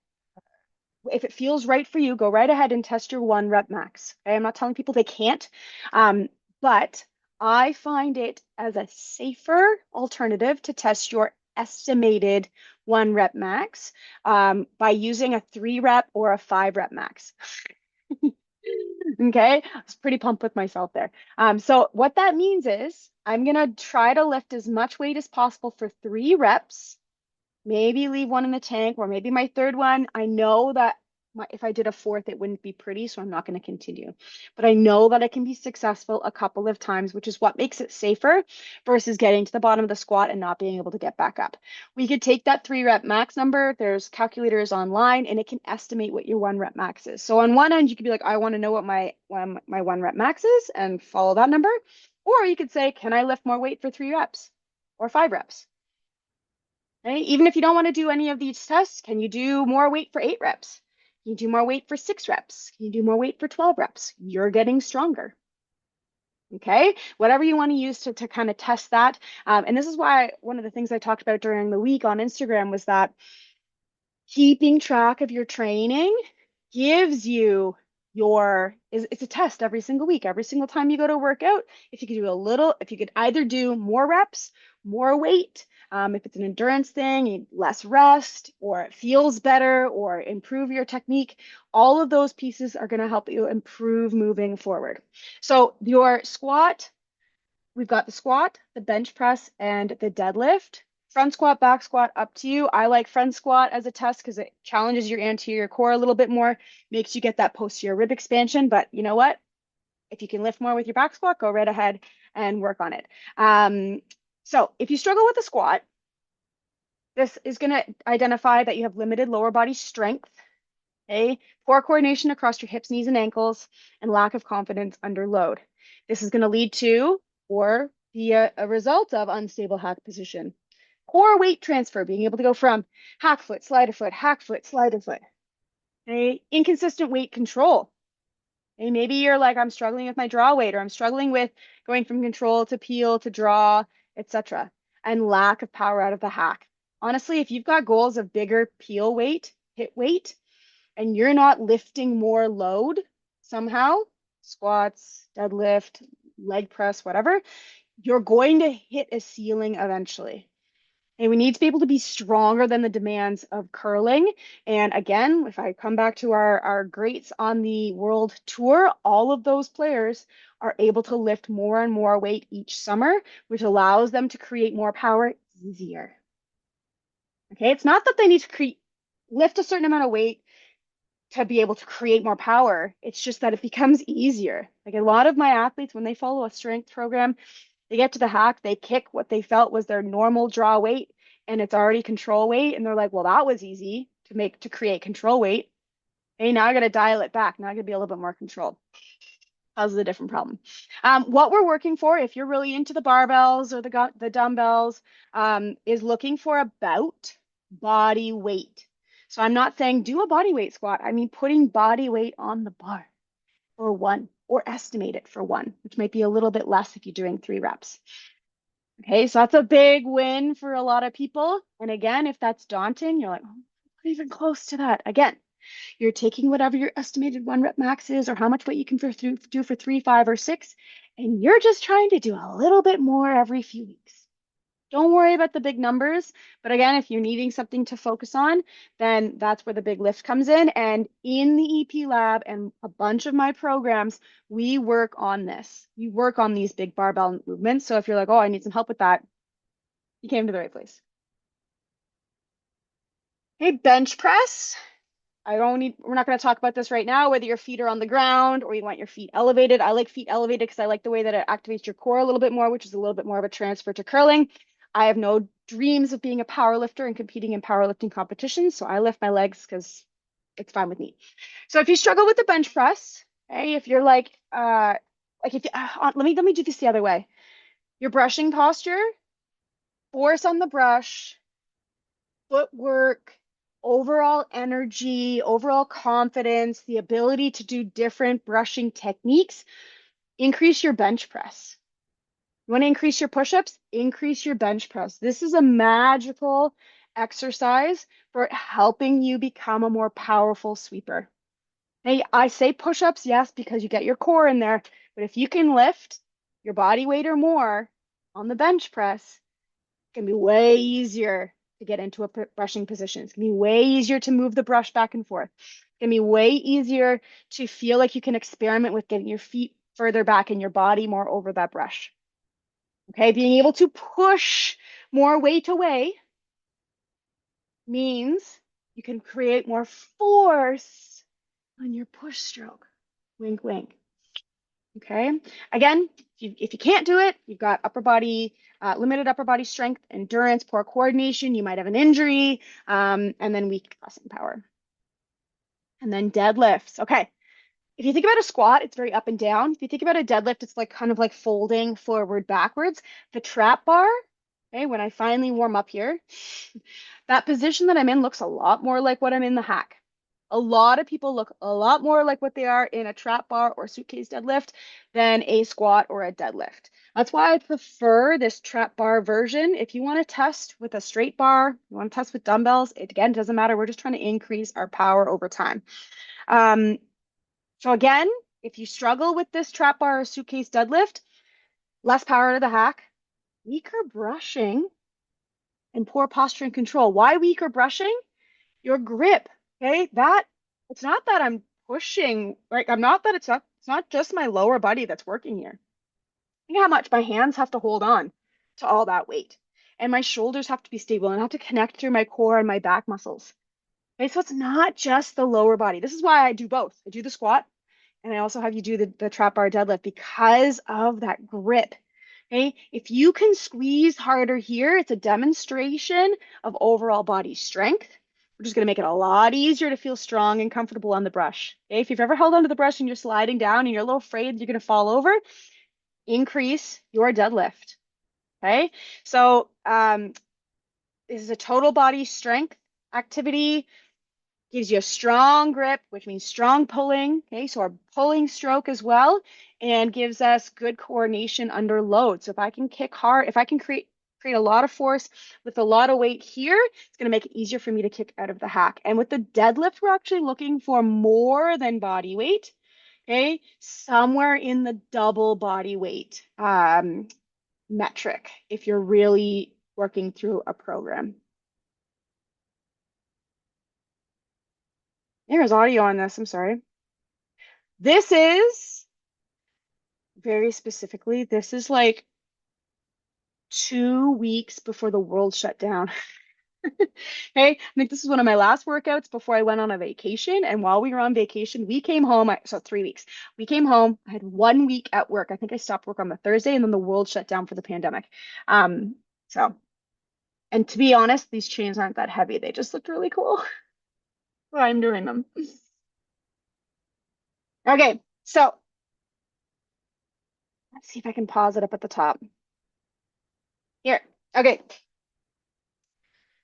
[SPEAKER 1] if it feels right for you, go right ahead and test your 1 rep max. Okay, I'm not telling people they can't, but I find it as a safer alternative to test your estimated 1 rep max by using a 3 rep or a 5 rep max. Okay, I was pretty pumped with myself there. So what that means is I'm gonna try to lift as much weight as possible for 3 reps, maybe leave one in the tank, or maybe my third one. I know that if I did a fourth, it wouldn't be pretty, so I'm not going to continue. But I know that I can be successful a couple of times, which is what makes it safer versus getting to the bottom of the squat and not being able to get back up. We could take that 3 rep max number. There's calculators online, and it can estimate what your 1 rep max is. So on one end, you could be like, I want to know what my 1 rep max is and follow that number. Or you could say, can I lift more weight for 3 reps or 5 reps? Right? Even if you don't want to do any of these tests, can you do more weight for 8 reps? Can you do more weight for 6 reps? Can you do more weight for 12 reps? You're getting stronger. Okay, whatever you want to use to kind of test that. And this is why one of the things I talked about during the week on Instagram was that keeping track of your training gives you it's a test every single week. Every single time you go to work out, if you could do a little, if you could either do more reps, more weight, if it's an endurance thing, less rest, or it feels better, or improve your technique, all of those pieces are going to help you improve moving forward. So your squat, we've got the squat, the bench press, and the deadlift. Front squat, back squat, up to you. I like front squat as a test because it challenges your anterior core a little bit more, makes you get that posterior rib expansion. But you know what? If you can lift more with your back squat, go right ahead and work on it. So if you struggle with the squat, this is going to identify that you have limited lower body strength, okay? Poor coordination across your hips, knees, and ankles, and lack of confidence under load. This is going to lead to or be a result of unstable hack position. Poor weight transfer, being able to go from hack foot, slider foot, hack foot, slider foot. Okay? Inconsistent weight control. Okay? Maybe you're like, I'm struggling with my draw weight, or I'm struggling with going from control to peel to draw, etc. And lack of power out of the hack. Honestly, if you've got goals of bigger peel weight, hit weight, and you're not lifting more load somehow, squats, deadlift, leg press, whatever, you're going to hit a ceiling eventually. And we need to be able to be stronger than the demands of curling. And again, if I come back to our greats on the world tour, all of those players are able to lift more and more weight each summer, which allows them to create more power easier. Okay, it's not that they need to lift a certain amount of weight to be able to create more power. It's just that it becomes easier. Like a lot of my athletes, when they follow a strength program, they get to the hack, they kick what they felt was their normal draw weight, and it's already control weight. And they're like, well, that was easy to create control weight. Hey, now I got to dial it back. Now I got to be a little bit more controlled. Causes a different problem. What we're working for, if you're really into the barbells or the dumbbells, is looking for about body weight. So I'm not saying do a body weight squat. I mean putting body weight on the bar for one, or estimate it for one, which might be a little bit less if you're doing 3 reps. Okay, so that's a big win for a lot of people. And again, if that's daunting, you're like, oh, not even close to that. Again, you're taking whatever your estimated 1 rep max is, or how much weight you can do for 3, 5, or 6, and you're just trying to do a little bit more every few weeks. Don't worry about the big numbers. But again, if you're needing something to focus on, then that's where the big lift comes in. And in the EP lab and a bunch of my programs, we work on this. We work on these big barbell movements. So if you're like, oh, I need some help with that, you came to the right place. Hey, bench press. We're not going to talk about this right now, whether your feet are on the ground or you want your feet elevated. I like feet elevated because I like the way that it activates your core a little bit more, which is a little bit more of a transfer to curling. I have no dreams of being a power lifter and competing in powerlifting competitions, so I lift my legs because it's fine with me. So if you struggle with the bench press, okay, if you're like if let me do this the other way. Your brushing posture, force on the brush, footwork, overall energy, overall confidence, the ability to do different brushing techniques, increase your bench press. You want to increase your push-ups? Increase your bench press. This is a magical exercise for helping you become a more powerful sweeper. Hey, I say push-ups, yes, because you get your core in there, but if you can lift your body weight or more on the bench press, can be way easier to get into a brushing position. It's gonna be way easier to move the brush back and forth. It's gonna be way easier to feel like you can experiment with getting your feet further back and your body more over that brush. Okay, being able to push more weight away means you can create more force on your push stroke. Wink, wink. Okay. Again, if you can't do it, you've got limited upper body strength, endurance, poor coordination, you might have an injury, and then weak pressing power. And then deadlifts. Okay. If you think about a squat, it's very up and down. If you think about a deadlift, it's like kind of like folding forward backwards. The trap bar, okay, when I finally warm up here, that position that I'm in looks a lot more like what I'm in the hack. A lot of people look a lot more like what they are in a trap bar or suitcase deadlift than a squat or a deadlift. That's why I prefer this trap bar version. If you want to test with a straight bar, you want to test with dumbbells, it again doesn't matter. We're just trying to increase our power over time. Um, so again, if you struggle with this trap bar or suitcase deadlift, less power to the hack, weaker brushing, and poor posture and control. Why weaker brushing? Your grip. Okay, it's not that I'm pushing, like I'm not that it's not just my lower body that's working here. Think how much my hands have to hold on to all that weight. And my shoulders have to be stable and I have to connect through my core and my back muscles. Okay, so it's not just the lower body. This is why I do both. I do the squat and I also have you do the trap bar deadlift because of that grip. Okay, if you can squeeze harder here, it's a demonstration of overall body strength. We're just going to make it a lot easier to feel strong and comfortable on the brush. Okay, if you've ever held onto the brush and you're sliding down and you're a little afraid you're going to fall over, increase your deadlift. Okay, so this is a total body strength activity. Gives you a strong grip, which means strong pulling. Okay, so our pulling stroke as well, and gives us good coordination under load. So if I can kick hard, if I can create a lot of force with a lot of weight here, it's going to make it easier for me to kick out of the hack. And with the deadlift, we're actually looking for more than body weight. Okay, somewhere in the double body weight metric if you're really working through a program. There's audio on this. I'm sorry. This is very specifically, this is like 2 weeks before the world shut down. Okay, I think this is one of my last workouts before I went on a vacation. And while we were on vacation, we came home. So 3 weeks. We came home. I had 1 week at work. I think I stopped work on the Thursday, and then the world shut down for the pandemic. So, and to be honest, these chains aren't that heavy. They just looked really cool. Well, I'm doing them. Okay, so let's see if I can pause it up at the top. Here. Okay.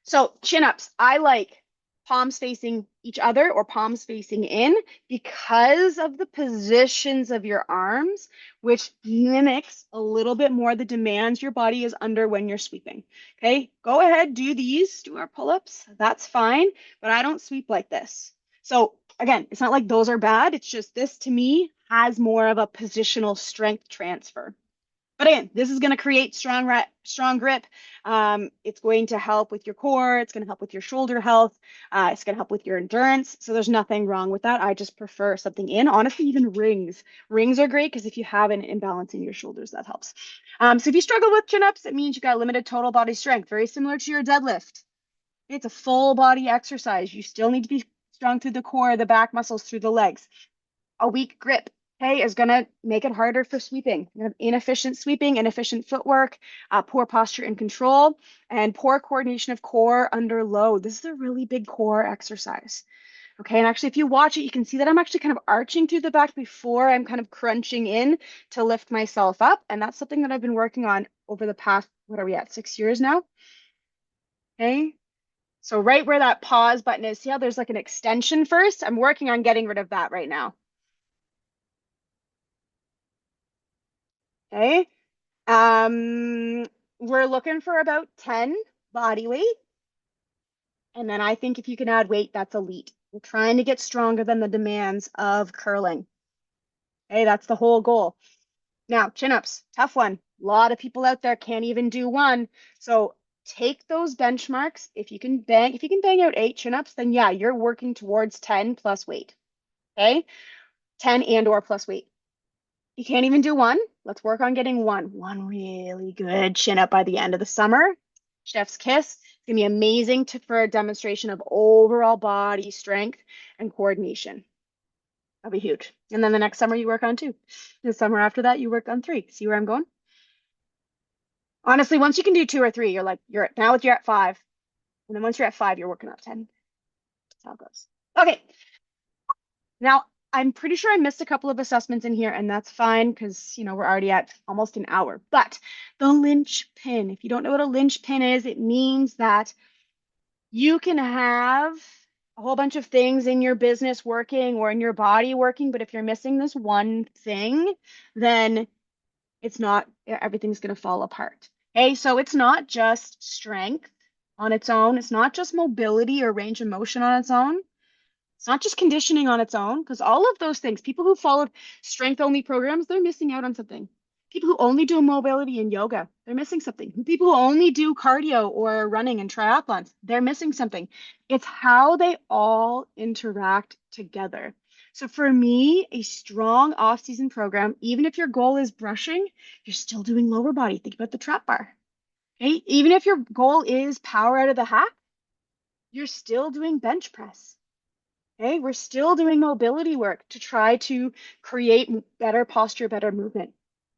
[SPEAKER 1] So chin ups, I like palms facing each other or palms facing in because of the positions of your arms, which mimics a little bit more the demands your body is under when you're sweeping. Okay, go ahead, do our pull-ups. That's fine, but I don't sweep like this. So again, it's not like those are bad. It's just this to me has more of a positional strength transfer. But again, this is going to create strong grip. It's going to help with your core. It's going to help with your shoulder health. It's going to help with your endurance. So there's nothing wrong with that. I just prefer something in. Honestly, even rings. Rings are great because if you have an imbalance in your shoulders, that helps. So if you struggle with chin-ups, it means you got limited total body strength, very similar to your deadlift. It's a full body exercise. You still need to be strong through the core, the back muscles, through the legs. A weak grip, okay, is going to make it harder for sweeping. You have inefficient sweeping, inefficient footwork, poor posture and control, and poor coordination of core under load. This is a really big core exercise. Okay, and actually, if you watch it, you can see that I'm actually kind of arching through the back before I'm kind of crunching in to lift myself up. And that's something that I've been working on over the past, what are we at, 6 years now? Okay, so right where that pause button is, see how there's like an extension first? I'm working on getting rid of that right now. Okay. We're looking for about 10 body weight. And then I think if you can add weight, that's elite. We're trying to get stronger than the demands of curling. Okay, that's the whole goal. Now, chin-ups, tough one. A lot of people out there can't even do one. So take those benchmarks. If you can bang out 8 chin-ups, then yeah, you're working towards 10 plus weight. Okay? 10 and or plus weight. You can't even do one. Let's work on getting one really good chin up by the end of the summer. Chef's kiss. It's gonna be amazing for a demonstration of overall body strength and coordination. That'll be huge. And then the next summer you work on 2. The summer after that you work on 3. See where I'm going? Honestly, once you can do 2 or 3, you're at 5. And then once you're at 5, you're working up 10. That's how it goes. Okay. Now, I'm pretty sure I missed a couple of assessments in here, and that's fine because, we're already at almost an hour. But the linchpin, if you don't know what a linchpin is, it means that you can have a whole bunch of things in your business working or in your body working, but if you're missing this one thing, then everything's going to fall apart. Okay, so it's not just strength on its own, it's not just mobility or range of motion on its own. It's not just conditioning on its own, because all of those things, people who followed strength only programs, they're missing out on something. People who only do mobility and yoga, they're missing something. People who only do cardio or running and triathlons, they're missing something. It's how they all interact together. So for me, a strong off-season program, even if your goal is brushing, you're still doing lower body. Think about the trap bar. Okay? Even if your goal is power out of the hack, you're still doing bench press. Okay, we're still doing mobility work to try to create better posture, better movement.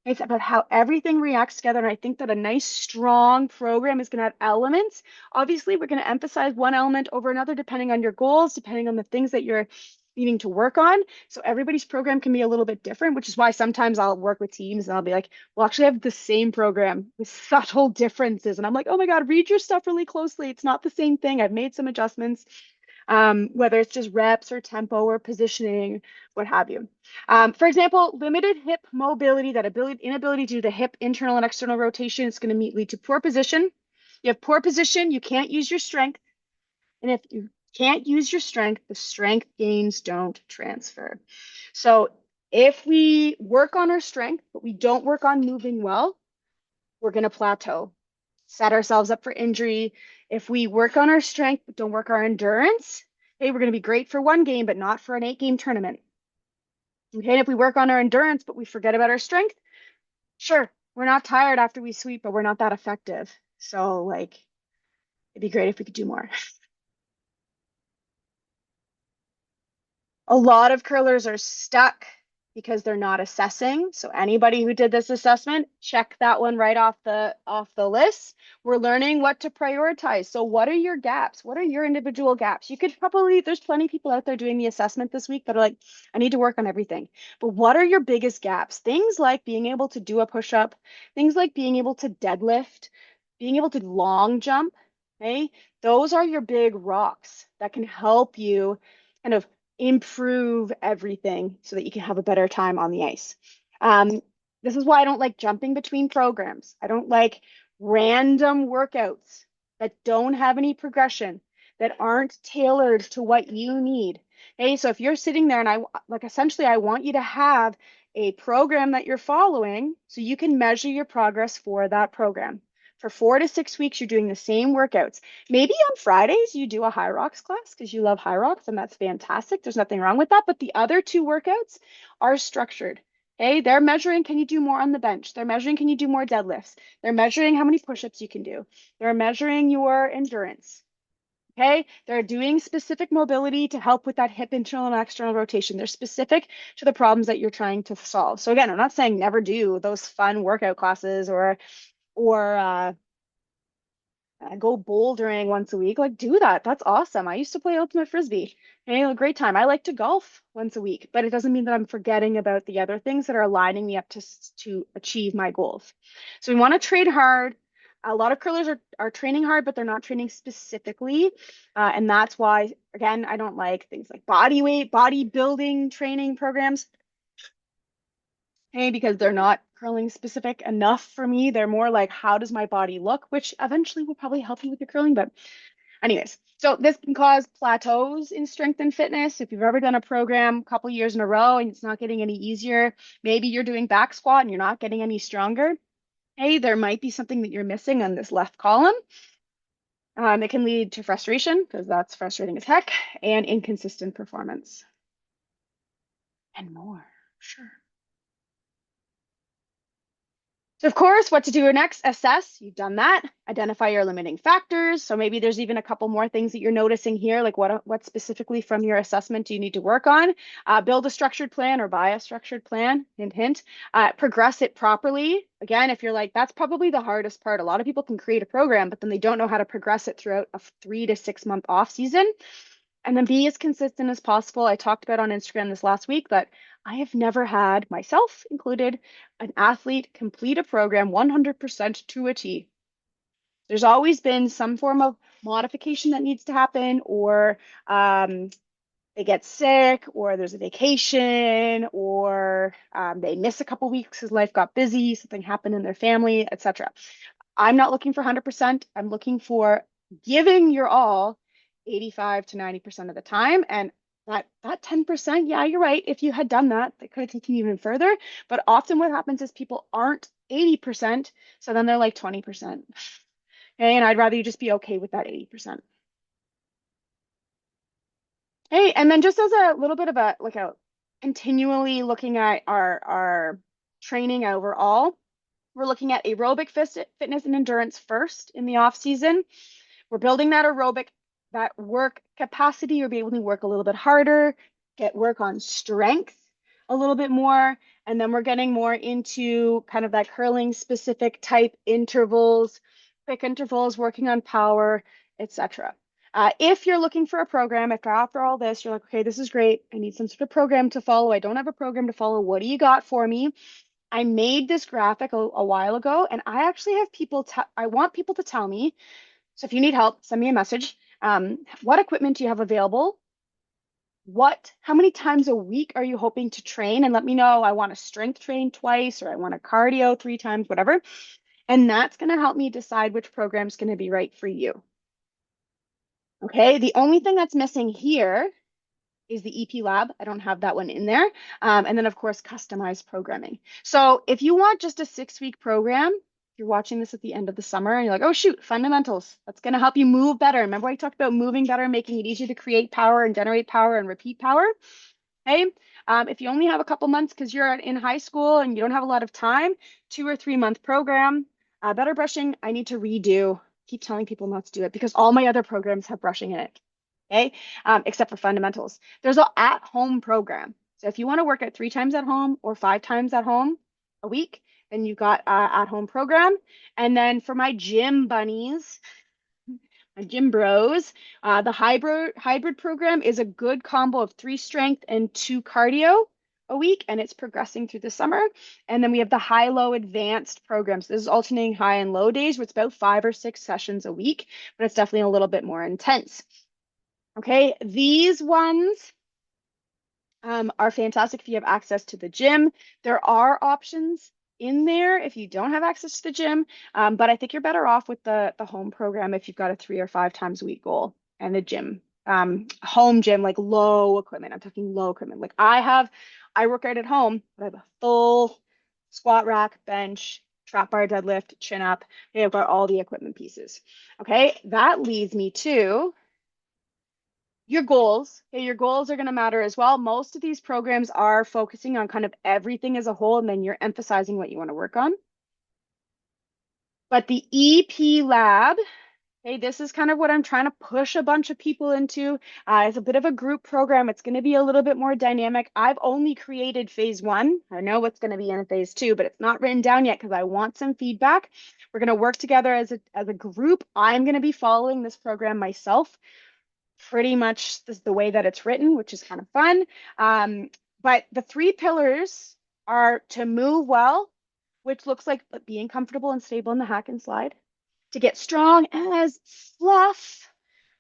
[SPEAKER 1] It's about how everything reacts together. And I think that a nice, strong program is going to have elements. Obviously, we're going to emphasize one element over another, depending on your goals, depending on the things that you're needing to work on. So everybody's program can be a little bit different, which is why sometimes I'll work with teams and I'll be like, well, actually, I have the same program with subtle differences. And I'm like, oh my God, read your stuff really closely. It's not the same thing. I've made some adjustments. Whether it's just reps or tempo or positioning, what have you. For example, limited hip mobility, inability to do the hip internal and external rotation, is going to lead to poor position. You have poor position, you can't use your strength. And if you can't use your strength, the strength gains don't transfer. So if we work on our strength, but we don't work on moving well, we're going to plateau, set ourselves up for injury. If we work on our strength, but don't work our endurance, hey, we're going to be great for one game, but not for an 8-game tournament. Okay, and if we work on our endurance, but we forget about our strength, sure, we're not tired after we sweep, but we're not that effective. So, it'd be great if we could do more. A lot of curlers are stuck because they're not assessing. So anybody who did this assessment, check that one right off the list. We're learning what to prioritize. So what are your gaps? What are your individual gaps? There's plenty of people out there doing the assessment this week that are like, I need to work on everything. But what are your biggest gaps? Things like being able to do a push-up, things like being able to deadlift, being able to long jump, okay? Those are your big rocks that can help you kind of improve everything so that you can have a better time on the ice. This is why I don't like jumping between programs. I don't like random workouts that don't have any progression, that aren't tailored to what you need. Okay, so if you're sitting there and essentially I want you to have a program that you're following so you can measure your progress for that program. For 4 to 6 weeks, you're doing the same workouts. Maybe on Fridays you do a high rocks class because you love high rocks, and that's fantastic. There's nothing wrong with that. But the other two workouts are structured. Okay, they're measuring, can you do more on the bench? They're measuring, can you do more deadlifts? They're measuring how many push-ups you can do. They're measuring your endurance. Okay, they're doing specific mobility to help with that hip internal and external rotation. They're specific to the problems that you're trying to solve. So again, I'm not saying never do those fun workout classes or go bouldering once a week. Like, do that. That's awesome. I used to play ultimate frisbee. And a great time. I like to golf once a week, but it doesn't mean that I'm forgetting about the other things that are aligning me up to achieve my goals. So we want to train hard. A lot of curlers are training hard, but they're not training specifically. And that's why, again, I don't like things like body weight, bodybuilding training programs. Hey, because they're not curling specific enough for me. They're more like, how does my body look? Which eventually will probably help you with your curling. But anyways, so this can cause plateaus in strength and fitness. If you've ever done a program a couple years in a row and it's not getting any easier, maybe you're doing back squat and you're not getting any stronger. Hey, there might be something that you're missing on this left column. It can lead to frustration because that's frustrating as heck, and inconsistent performance and more. Sure. So of course, what to do next, assess, you've done that, identify your limiting factors. So maybe there's even a couple more things that you're noticing here, like what specifically from your assessment do you need to work on? Build a structured plan or buy a structured plan, hint, hint. Progress it properly. Again, if you're like, that's probably the hardest part. A lot of people can create a program, but then they don't know how to progress it throughout a 3 to 6 month off season. And then be as consistent as possible. I talked about on Instagram this last week that I have never had, myself included, an athlete complete a program 100% to a T. There's always been some form of modification that needs to happen, or they get sick, or there's a vacation, or they miss a couple weeks because life got busy, something happened in their family, etc. I'm not looking for 100%. I'm looking for giving your all 85 to 90% of the time. And that 10%, yeah, you're right. If you had done that, that could have taken you even further. But often what happens is people aren't 80%, so then they're like 20%. Okay, and I'd rather you just be okay with that 80%. Hey, and then just as a little bit of a like a continually looking at our training overall, we're looking at aerobic fitness and endurance first in the off season. We're building that work capacity. You'll be able to work a little bit harder, get work on strength a little bit more. And then we're getting more into kind of that curling specific type intervals, quick intervals, working on power, etc. If you're looking for a program, if after all this, you're like, okay, this is great. I need some sort of program to follow. I don't have a program to follow. What do you got for me? I made this graphic a while ago, and I actually have I want people to tell me. So if you need help, send me a message. What equipment do you have available? How many times a week are you hoping to train? And let me know, I want to strength train twice, or I want to cardio 3 times, whatever. And that's going to help me decide which program is going to be right for you. Okay, the only thing that's missing here is the EP Lab. I don't have that one in there. And then, of course, customized programming. So if you want just a 6-week program, if you're watching this at the end of the summer and you're like, oh, shoot, fundamentals, that's going to help you move better. Remember I talked about moving better, making it easier to create power and generate power and repeat power? Okay. If you only have a couple months because you're in high school and you don't have a lot of time, 2 or 3 month program, better brushing, I need to redo. Keep telling people not to do it because all my other programs have brushing in it. Okay, except for fundamentals. There's an at-home program. So if you want to work at 3 times at home or 5 times at home a week, then you've got at-home program. And then for my gym bunnies, my gym bros, the hybrid program is a good combo of 3 strength and 2 cardio a week, and it's progressing through the summer. And then we have the high-low advanced programs. This is alternating high and low days, where it's about 5 or 6 sessions a week, but it's definitely a little bit more intense. Okay, these ones are fantastic if you have access to the gym. There are options in there if you don't have access to the gym, but I think you're better off with the home program if you've got a 3 or 5 times a week goal and the gym home gym, like low equipment. I'm talking low equipment. Like I work out at home, but I have a full squat rack, bench, trap bar, deadlift, chin up. I've got all the equipment pieces. Okay, that leads me to your goals. Okay, your goals are going to matter as well. Most of these programs are focusing on kind of everything as a whole, and then you're emphasizing what you want to work on. But the EP lab, okay, this is kind of what I'm trying to push a bunch of people into. It's a bit of a group program. It's going to be a little bit more dynamic. I've only created phase one. I know what's going to be in phase two, but it's not written down yet because I want some feedback. We're going to work together as a group. I'm going to be following this program myself, pretty much the way that it's written, which is kind of fun. But the three pillars are to move well, which looks like being comfortable and stable in the hack and slide, to get strong as fluff,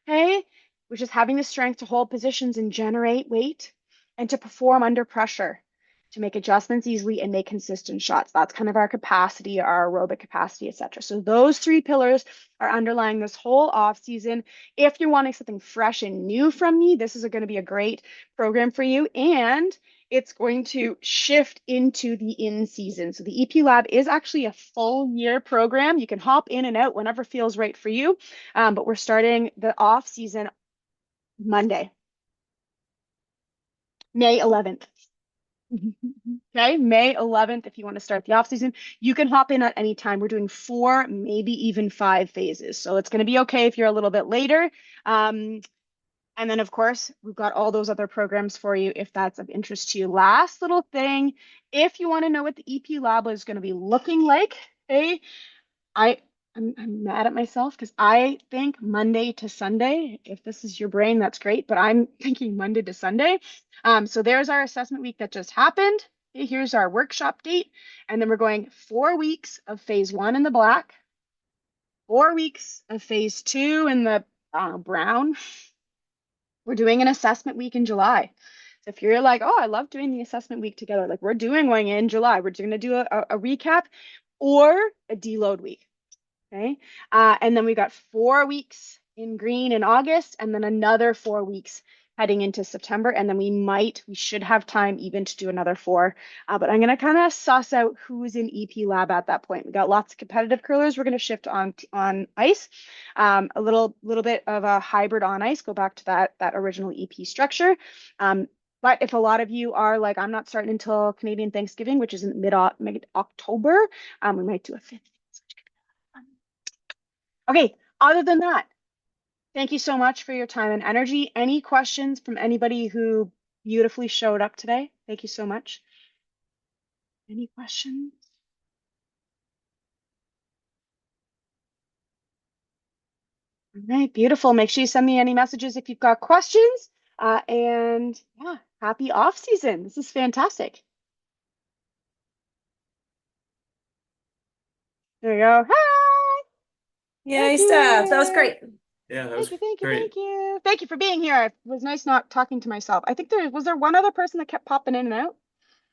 [SPEAKER 1] okay, which is having the strength to hold positions and generate weight, and to perform under pressure, to make adjustments easily and make consistent shots. That's kind of our capacity, our aerobic capacity, etc. So those three pillars are underlying this whole off season. If you're wanting something fresh and new from me, this is going to be a great program for you. And it's going to shift into the in season. So the EP Lab is actually a full year program. You can hop in and out whenever feels right for you. But we're starting the off season Monday, May 11th. Okay, May 11th, if you want to start the off season, you can hop in at any time. We're doing 4, maybe even 5 phases. So it's going to be okay if you're a little bit later. And then, of course, we've got all those other programs for you if that's of interest to you. Last little thing, if you want to know what the EP Lab is going to be looking like, okay, I'm mad at myself because I think Monday to Sunday. If this is your brain, that's great, but I'm thinking Monday to Sunday. So there's our assessment week that just happened. Okay, here's our workshop date, and then we're going 4 weeks of phase one in the black, 4 weeks of phase two in the brown. We're doing an assessment week in July. So if you're like, oh, I love doing the assessment week together, like we're doing one in July, we're going to do a recap or a deload week. Okay. And then we got 4 weeks in green in August, and then another 4 weeks heading into September. And then we should have time even to do another 4. But I'm going to kind of suss out who's in EP Lab at that point. We got lots of competitive curlers. We're going to shift on ice, a little bit of a hybrid on ice, go back to that original EP structure. But if a lot of you are like, I'm not starting until Canadian Thanksgiving, which is in mid-October, we might do a 5th. Okay, other than that, thank you so much for your time and energy. Any questions from anybody who beautifully showed up today? Thank you so much. Any questions? All right, beautiful. Make sure you send me any messages if you've got questions. And yeah, happy off season. This is fantastic. There you go. Hi.
[SPEAKER 2] Yeah, nice stuff. That was great.
[SPEAKER 3] Yeah, that was
[SPEAKER 1] Thank you.
[SPEAKER 3] great.
[SPEAKER 1] Thank you for being here. It was nice not talking to myself. I think there was one other person that kept popping in and out.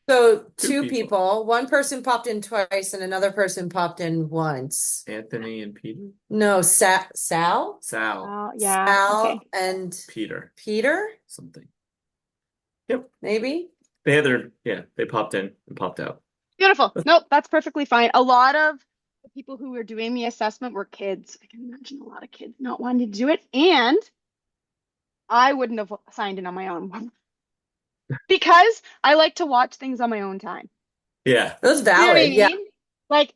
[SPEAKER 2] So
[SPEAKER 3] Two
[SPEAKER 2] two
[SPEAKER 3] people.
[SPEAKER 2] people. One person popped in twice and another person popped in once.
[SPEAKER 3] Anthony and Peter.
[SPEAKER 2] No, Sal?
[SPEAKER 3] Sal.
[SPEAKER 1] Yeah.
[SPEAKER 2] Sal
[SPEAKER 1] Okay.
[SPEAKER 2] and
[SPEAKER 3] Peter.
[SPEAKER 2] Peter,
[SPEAKER 3] Something. Yep.
[SPEAKER 2] maybe?
[SPEAKER 3] They popped in and popped out.
[SPEAKER 1] Beautiful. Nope, that's perfectly fine. A lot of the people who were doing the assessment were kids. I can imagine a lot of kids not wanting to do it. And I wouldn't have signed in on my own because I like to watch things on my own time.
[SPEAKER 3] Yeah.
[SPEAKER 2] That was
[SPEAKER 1] You know what I
[SPEAKER 2] valid. Yeah.
[SPEAKER 1] mean?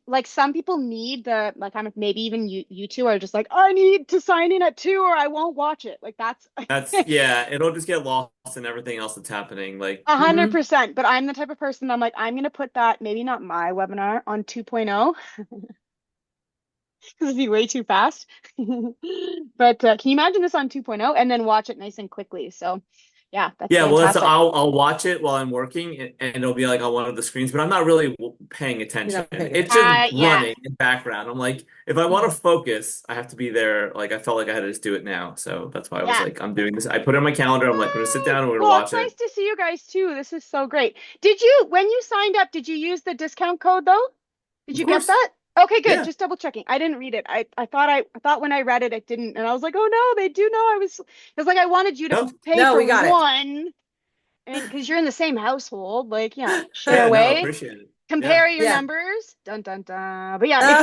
[SPEAKER 1] Like some people need I'm maybe even you two are just like, I need to sign in at 2 or I won't watch it. Like that's
[SPEAKER 3] It'll just get lost in everything else that's happening. Like
[SPEAKER 1] 100%. But I'm the type of person I'm like, I'm gonna put that, maybe not my webinar, on 2.0 because it'd be way too fast. But can you imagine this on 2.0 and then watch it nice and quickly? So yeah, that's
[SPEAKER 3] well,
[SPEAKER 1] fantastic.
[SPEAKER 3] I'll watch it while I'm working, and it'll be like on one of the screens, but I'm not really paying attention. It's just
[SPEAKER 1] Yeah.
[SPEAKER 3] running in background. I'm like, if I want to focus, I have to be there. Like I felt like I had to just do it now, so that's why I was
[SPEAKER 1] Yeah.
[SPEAKER 3] like, I'm doing this. I put it on my calendar. I'm like, I'm gonna sit down and we're gonna
[SPEAKER 1] Well,
[SPEAKER 3] watch
[SPEAKER 1] it's nice
[SPEAKER 3] it.
[SPEAKER 1] to see you guys too. This is so great. When you signed up, did you use the discount code though? Did
[SPEAKER 3] Of
[SPEAKER 1] you get
[SPEAKER 3] course.
[SPEAKER 1] that? Okay, good.
[SPEAKER 3] Yeah.
[SPEAKER 1] Just double checking. I didn't read it. I thought when I read it, it didn't, and I was like, oh no, they do know. It's like I wanted you to
[SPEAKER 3] No.
[SPEAKER 1] pay
[SPEAKER 2] No,
[SPEAKER 1] for
[SPEAKER 2] we got it.
[SPEAKER 1] one, and because you're in the same household, like yeah, share
[SPEAKER 3] Yeah, no,
[SPEAKER 1] away,
[SPEAKER 3] appreciate it. Yeah.
[SPEAKER 1] compare your
[SPEAKER 2] Yeah.
[SPEAKER 1] numbers. Dun dun dun. But yeah,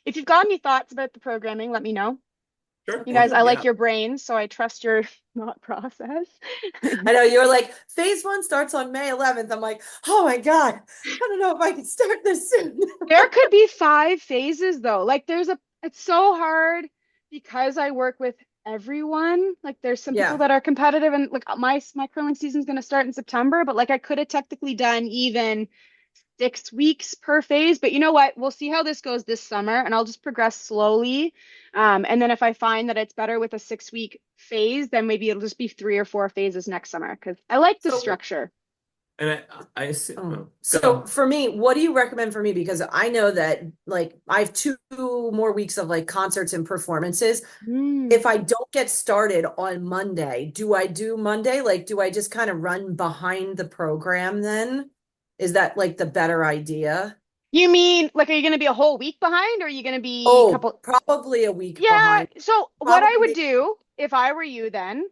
[SPEAKER 1] if you've got any thoughts about the programming, let me know.
[SPEAKER 3] Sure,
[SPEAKER 1] You
[SPEAKER 3] we'll
[SPEAKER 1] guys,
[SPEAKER 3] do.
[SPEAKER 1] I like
[SPEAKER 3] Yeah.
[SPEAKER 1] your brains, so I trust your thought process.
[SPEAKER 2] I know you were like, phase one starts on May 11th. I'm like, oh my God, I don't know if I can start this soon.
[SPEAKER 1] There could be 5 phases though. Like it's so hard because I work with everyone. Like there's some people
[SPEAKER 2] Yeah.
[SPEAKER 1] that are competitive and like my curling season's going to start in September, but like I could have technically done even 6 weeks per phase. But you know what? We'll see how this goes this summer and I'll just progress slowly. And then if I find that it's better with a 6 week phase, then maybe it'll just be 3 or 4 phases next summer because I like the
[SPEAKER 2] So
[SPEAKER 1] structure.
[SPEAKER 3] And I assume,
[SPEAKER 2] Oh.
[SPEAKER 3] go.
[SPEAKER 2] So for me, what do you recommend for me? Because I know that like I have 2 more weeks of like concerts and performances.
[SPEAKER 1] Mm.
[SPEAKER 2] If I don't get started on Monday, do I do Monday? Like, do I just kind of run behind the program then? Is that like the better idea?
[SPEAKER 1] You mean like are you going to be a whole week behind or are you going to be a
[SPEAKER 2] Oh,
[SPEAKER 1] couple?
[SPEAKER 2] probably a week
[SPEAKER 1] Yeah.
[SPEAKER 2] behind.
[SPEAKER 1] So what I would
[SPEAKER 2] Probably.
[SPEAKER 1] do if I were you then,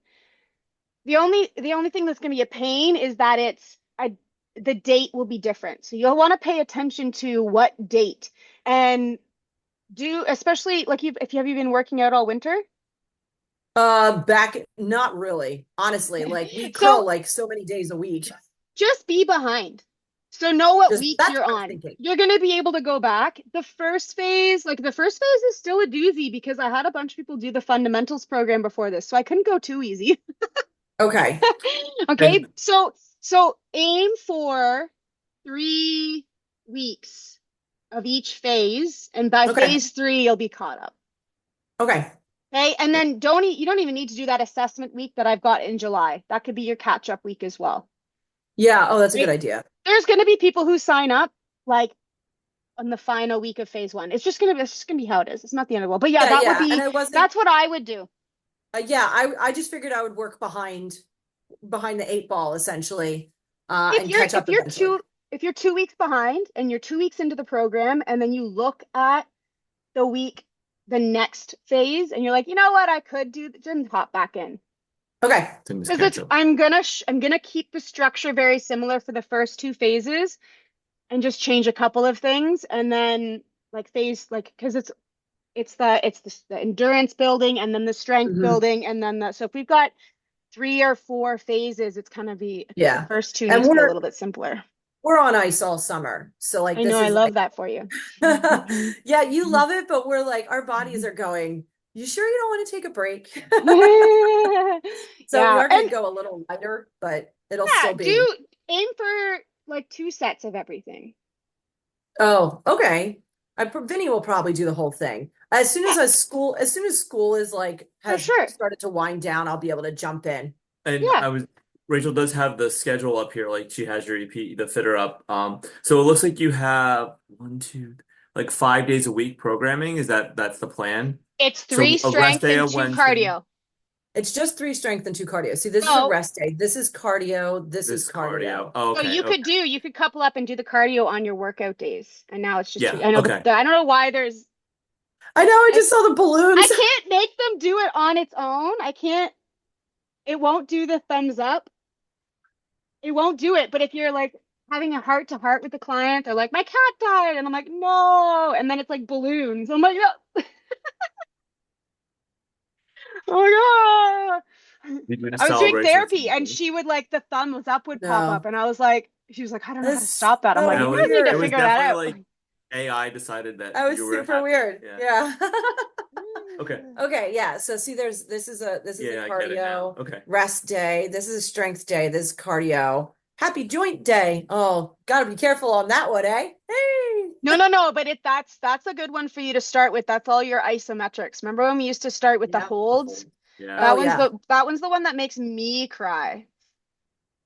[SPEAKER 1] the only thing that's going to be a pain is that the date will be different. So you'll want to pay attention to what date and do especially like if you have you been working out all winter?
[SPEAKER 2] Back, not really, honestly. Like we curl
[SPEAKER 1] So
[SPEAKER 2] like so many days a week.
[SPEAKER 1] just be behind. So know what
[SPEAKER 2] Just
[SPEAKER 1] weeks
[SPEAKER 2] that's
[SPEAKER 1] you're
[SPEAKER 2] what I'm
[SPEAKER 1] on.
[SPEAKER 2] thinking.
[SPEAKER 1] You're going to be able to go back. The first phase is still a doozy because I had a bunch of people do the fundamentals program before this, so I couldn't go too easy.
[SPEAKER 2] Okay.
[SPEAKER 1] Okay,
[SPEAKER 3] And
[SPEAKER 1] so aim for 3 weeks of each phase, and by
[SPEAKER 2] Okay.
[SPEAKER 1] phase three, you'll be caught up.
[SPEAKER 2] Okay.
[SPEAKER 1] Okay, and then you don't even need to do that assessment week that I've got in July. That could be your catch up week as well.
[SPEAKER 2] Yeah. Oh, that's a good
[SPEAKER 1] Right?
[SPEAKER 2] idea.
[SPEAKER 1] There's going to be people who sign up like on the final week of phase one. It's just gonna be how it is. It's not the end of the world. But yeah,
[SPEAKER 2] Yeah, yeah. And I wasn't,
[SPEAKER 1] that's what I would do.
[SPEAKER 2] yeah, I just figured I would work behind the 8 ball essentially,
[SPEAKER 1] If
[SPEAKER 2] and
[SPEAKER 1] you're
[SPEAKER 2] catch up eventually.
[SPEAKER 1] if you're 2 weeks behind and you're 2 weeks into the program, and then you look at the week, the next phase, and you're like, you know what, I could do, then hop back in.
[SPEAKER 2] Okay.
[SPEAKER 3] things
[SPEAKER 1] Because
[SPEAKER 3] catch up.
[SPEAKER 1] I'm gonna keep the structure very similar for the first 2 phases and just change a couple of things, and then like phase like because it's the endurance building and then the strength
[SPEAKER 2] Mhm.
[SPEAKER 1] building and then the so if we've got 3 or 4 phases, it's kind of be the
[SPEAKER 2] Yeah.
[SPEAKER 1] first two need
[SPEAKER 2] And
[SPEAKER 1] to be a little bit simpler.
[SPEAKER 2] we're on ice all summer. So like
[SPEAKER 1] I know,
[SPEAKER 2] this
[SPEAKER 1] I
[SPEAKER 2] is
[SPEAKER 1] love
[SPEAKER 2] like
[SPEAKER 1] that for you.
[SPEAKER 2] yeah, you love it, but we're like our bodies are going, you sure you don't want to take a break? So we
[SPEAKER 1] Yeah,
[SPEAKER 2] are going to
[SPEAKER 1] and
[SPEAKER 2] go a little lighter, but it'll
[SPEAKER 1] yeah,
[SPEAKER 2] still be.
[SPEAKER 1] aim for like 2 sets of everything.
[SPEAKER 2] Oh, okay. Vinny will probably do the whole thing.
[SPEAKER 1] Yeah,
[SPEAKER 2] As soon as school is like
[SPEAKER 1] for
[SPEAKER 2] has
[SPEAKER 1] sure.
[SPEAKER 2] started to wind down, I'll be able to jump in.
[SPEAKER 3] And
[SPEAKER 1] Yeah.
[SPEAKER 3] Rachel does have the schedule up here, like she has your EP, the fitter up. So it looks like you have one, two, like 5 days a week programming. That's the plan?
[SPEAKER 1] It's
[SPEAKER 3] So
[SPEAKER 1] three
[SPEAKER 3] a rest
[SPEAKER 1] strength
[SPEAKER 3] day
[SPEAKER 1] and
[SPEAKER 3] of
[SPEAKER 1] two
[SPEAKER 3] Wednesday,
[SPEAKER 1] cardio.
[SPEAKER 2] It's just 3 strength and 2 cardio. See, this is a
[SPEAKER 1] So,
[SPEAKER 2] rest day. This is cardio. This is
[SPEAKER 3] this cardio.
[SPEAKER 2] cardio.
[SPEAKER 3] Oh,
[SPEAKER 1] so
[SPEAKER 3] okay, okay.
[SPEAKER 1] you could couple up and do the cardio on your workout days. And now it's just
[SPEAKER 3] Yeah,
[SPEAKER 1] three. I know
[SPEAKER 3] okay.
[SPEAKER 1] I don't know why
[SPEAKER 2] I know, I
[SPEAKER 1] I,
[SPEAKER 2] just saw the
[SPEAKER 1] I
[SPEAKER 2] balloons.
[SPEAKER 1] can't make them do it on its own. I can't, it won't do the thumbs up. It won't do it. But if you're like having a heart to heart with the client, they're like, my cat died. And I'm like, no. And then it's like balloons. I'm like, no. Oh my God.
[SPEAKER 3] You're doing a
[SPEAKER 1] I was doing
[SPEAKER 3] celebration.
[SPEAKER 1] therapy and she would like the thumbs up would pop up.
[SPEAKER 2] No,
[SPEAKER 1] And I was like, she was like, I don't know how to
[SPEAKER 2] that's
[SPEAKER 1] stop that. I'm like,
[SPEAKER 2] so
[SPEAKER 1] you
[SPEAKER 3] That
[SPEAKER 1] guys need to
[SPEAKER 3] it
[SPEAKER 2] weird.
[SPEAKER 3] was
[SPEAKER 1] figure that
[SPEAKER 3] definitely
[SPEAKER 1] out.
[SPEAKER 3] like AI decided that
[SPEAKER 2] That was
[SPEAKER 3] you were
[SPEAKER 2] super
[SPEAKER 3] happy.
[SPEAKER 2] weird.
[SPEAKER 3] Yeah.
[SPEAKER 2] Yeah.
[SPEAKER 3] Okay.
[SPEAKER 2] Okay, yeah. So see, this is a
[SPEAKER 3] Yeah, I get it now.
[SPEAKER 2] cardio
[SPEAKER 3] Okay.
[SPEAKER 2] rest day. This is a strength day. This is cardio. Happy joint day. Oh, gotta be careful on that one, eh? Hey.
[SPEAKER 1] No, no, no. But if that's a good one for you to start with. That's all your isometrics. Remember when we used to start with the
[SPEAKER 2] Yeah.
[SPEAKER 1] holds?
[SPEAKER 3] Yeah.
[SPEAKER 2] Oh
[SPEAKER 1] That one's
[SPEAKER 2] yeah.
[SPEAKER 1] the one that makes me cry.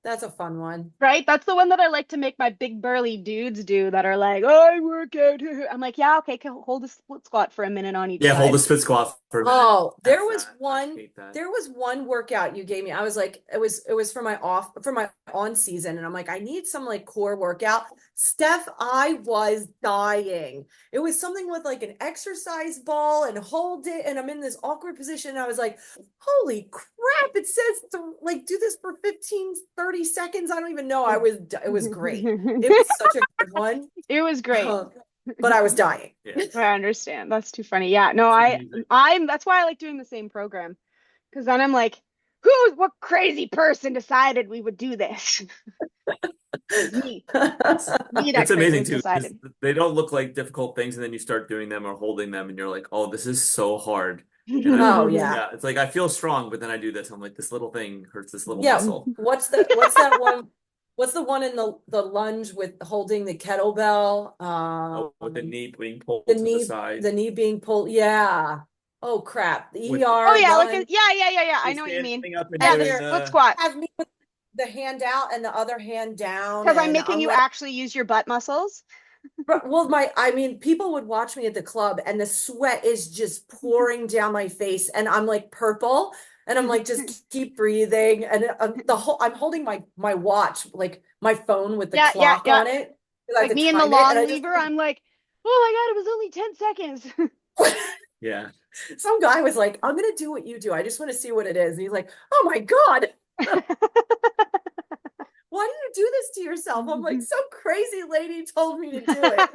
[SPEAKER 2] That's a fun one.
[SPEAKER 1] Right? That's the one that I like to make my big burly dudes do that are like, oh, I work out. I'm like, yeah, okay, hold a split squat for a minute on each
[SPEAKER 3] Yeah, hold the
[SPEAKER 1] side.
[SPEAKER 3] split squat for a minute.
[SPEAKER 2] Oh, there
[SPEAKER 3] That's
[SPEAKER 2] was
[SPEAKER 3] that. I
[SPEAKER 2] one,
[SPEAKER 3] hate that.
[SPEAKER 2] there was one workout you gave me. I was like, it was for my on season. And I'm like, I need some like core workout. Steph, I was dying. It was something with like an exercise ball and hold it. And I'm in this awkward position. And I was like, holy crap. It says to like do this for 15, 30 seconds. I don't even know. It was great. It was such a good one.
[SPEAKER 1] It was great.
[SPEAKER 2] But I was dying.
[SPEAKER 3] Yeah.
[SPEAKER 1] I understand. That's too funny. Yeah, no,
[SPEAKER 3] It's amazing.
[SPEAKER 1] that's why I like doing the same program. Because then I'm like, what crazy person decided we would do this? Me. Me, that
[SPEAKER 3] It's
[SPEAKER 1] crazy
[SPEAKER 3] amazing
[SPEAKER 1] was
[SPEAKER 3] too, because
[SPEAKER 1] decided.
[SPEAKER 3] they don't look like difficult things, and then you start doing them or holding them, and you're like, oh, this is so hard. And
[SPEAKER 2] Oh, yeah.
[SPEAKER 3] yeah, it's like I feel strong, but then I do this. I'm like, this little thing hurts this little
[SPEAKER 2] Yeah.
[SPEAKER 3] muscle.
[SPEAKER 2] What's that one? What's the one in the lunge with holding the kettlebell?
[SPEAKER 3] Oh, with the knee being pulled
[SPEAKER 2] The
[SPEAKER 3] to the
[SPEAKER 2] knee,
[SPEAKER 3] side.
[SPEAKER 2] the knee being pulled. Yeah. Oh crap. The
[SPEAKER 3] With
[SPEAKER 1] Oh
[SPEAKER 2] ER
[SPEAKER 1] yeah, like
[SPEAKER 2] one.
[SPEAKER 1] yeah. I
[SPEAKER 3] you're
[SPEAKER 1] know what you mean.
[SPEAKER 3] standing up and
[SPEAKER 1] Yeah,
[SPEAKER 2] And
[SPEAKER 1] the
[SPEAKER 3] doing
[SPEAKER 2] they're
[SPEAKER 1] split
[SPEAKER 3] the
[SPEAKER 1] squat.
[SPEAKER 2] have me with the hand out and the other hand down.
[SPEAKER 1] Because I'm
[SPEAKER 2] And
[SPEAKER 1] making
[SPEAKER 2] I'm
[SPEAKER 1] you
[SPEAKER 2] like,
[SPEAKER 1] actually use your butt muscles.
[SPEAKER 2] well, I mean, people would watch me at the club and the sweat is just pouring down my face and I'm like purple and I'm like, just keep breathing. And I'm holding my watch, like my phone with the clock
[SPEAKER 1] Yeah.
[SPEAKER 2] on it. 'Cause I have
[SPEAKER 1] Like
[SPEAKER 2] to
[SPEAKER 1] me and the
[SPEAKER 2] time it. And
[SPEAKER 1] long
[SPEAKER 2] I
[SPEAKER 1] lever, I'm like, oh my God, it was only 10 seconds.
[SPEAKER 3] yeah.
[SPEAKER 2] some guy was like, I'm going to do what you do. I just want to see what it is. And he's like, oh my God, why do you do this to yourself? I'm like, some crazy lady told me to do it.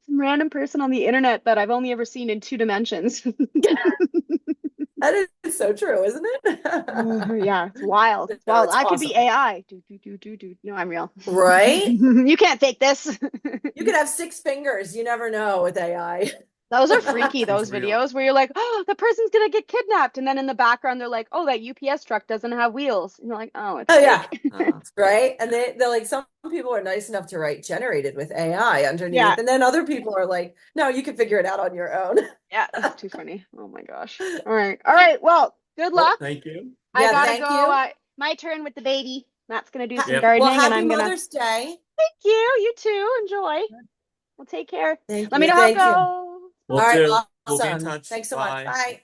[SPEAKER 1] Some random person on the internet that I've only ever seen in 2 dimensions.
[SPEAKER 2] That is so true, isn't it?
[SPEAKER 1] Yeah, it's wild. It's
[SPEAKER 2] No,
[SPEAKER 1] wild.
[SPEAKER 2] it's
[SPEAKER 1] I could
[SPEAKER 2] awesome.
[SPEAKER 1] be AI. Do. No, I'm real.
[SPEAKER 2] Right?
[SPEAKER 1] You can't fake this.
[SPEAKER 2] You could have 6 fingers. You never know with AI.
[SPEAKER 1] Those are freaky,
[SPEAKER 3] It's
[SPEAKER 1] those
[SPEAKER 3] real.
[SPEAKER 1] videos where you're like, oh, the person's gonna get kidnapped. And then in the background, they're like, oh, that UPS truck doesn't have wheels. And you're like, oh, it's
[SPEAKER 2] Oh yeah,
[SPEAKER 1] fake.
[SPEAKER 3] That's cool.
[SPEAKER 2] right. And they're like, some people are nice enough to write generated with AI
[SPEAKER 1] Yeah,
[SPEAKER 2] underneath, and then other people are like, no, you can figure it out on your own.
[SPEAKER 1] yeah, that's too funny. Oh my gosh. All right. All right. Well, good
[SPEAKER 3] Well,
[SPEAKER 1] luck.
[SPEAKER 3] thank you.
[SPEAKER 1] I
[SPEAKER 2] Yeah,
[SPEAKER 1] gotta
[SPEAKER 2] thank
[SPEAKER 1] go.
[SPEAKER 2] you.
[SPEAKER 1] My turn with the baby. Matt's gonna do some
[SPEAKER 3] Yep.
[SPEAKER 2] Well,
[SPEAKER 1] gardening, and
[SPEAKER 2] happy
[SPEAKER 1] I'm gonna
[SPEAKER 2] Mother's Day.
[SPEAKER 1] thank you. You too. Enjoy. Well, take care.
[SPEAKER 2] Thank
[SPEAKER 1] Let me
[SPEAKER 2] you.
[SPEAKER 1] know how it
[SPEAKER 2] Thank you.
[SPEAKER 1] goes.
[SPEAKER 3] Will
[SPEAKER 2] All right,
[SPEAKER 3] do. We'll be in
[SPEAKER 2] awesome.
[SPEAKER 3] touch.
[SPEAKER 2] Thanks so much.
[SPEAKER 3] Bye.
[SPEAKER 2] Bye.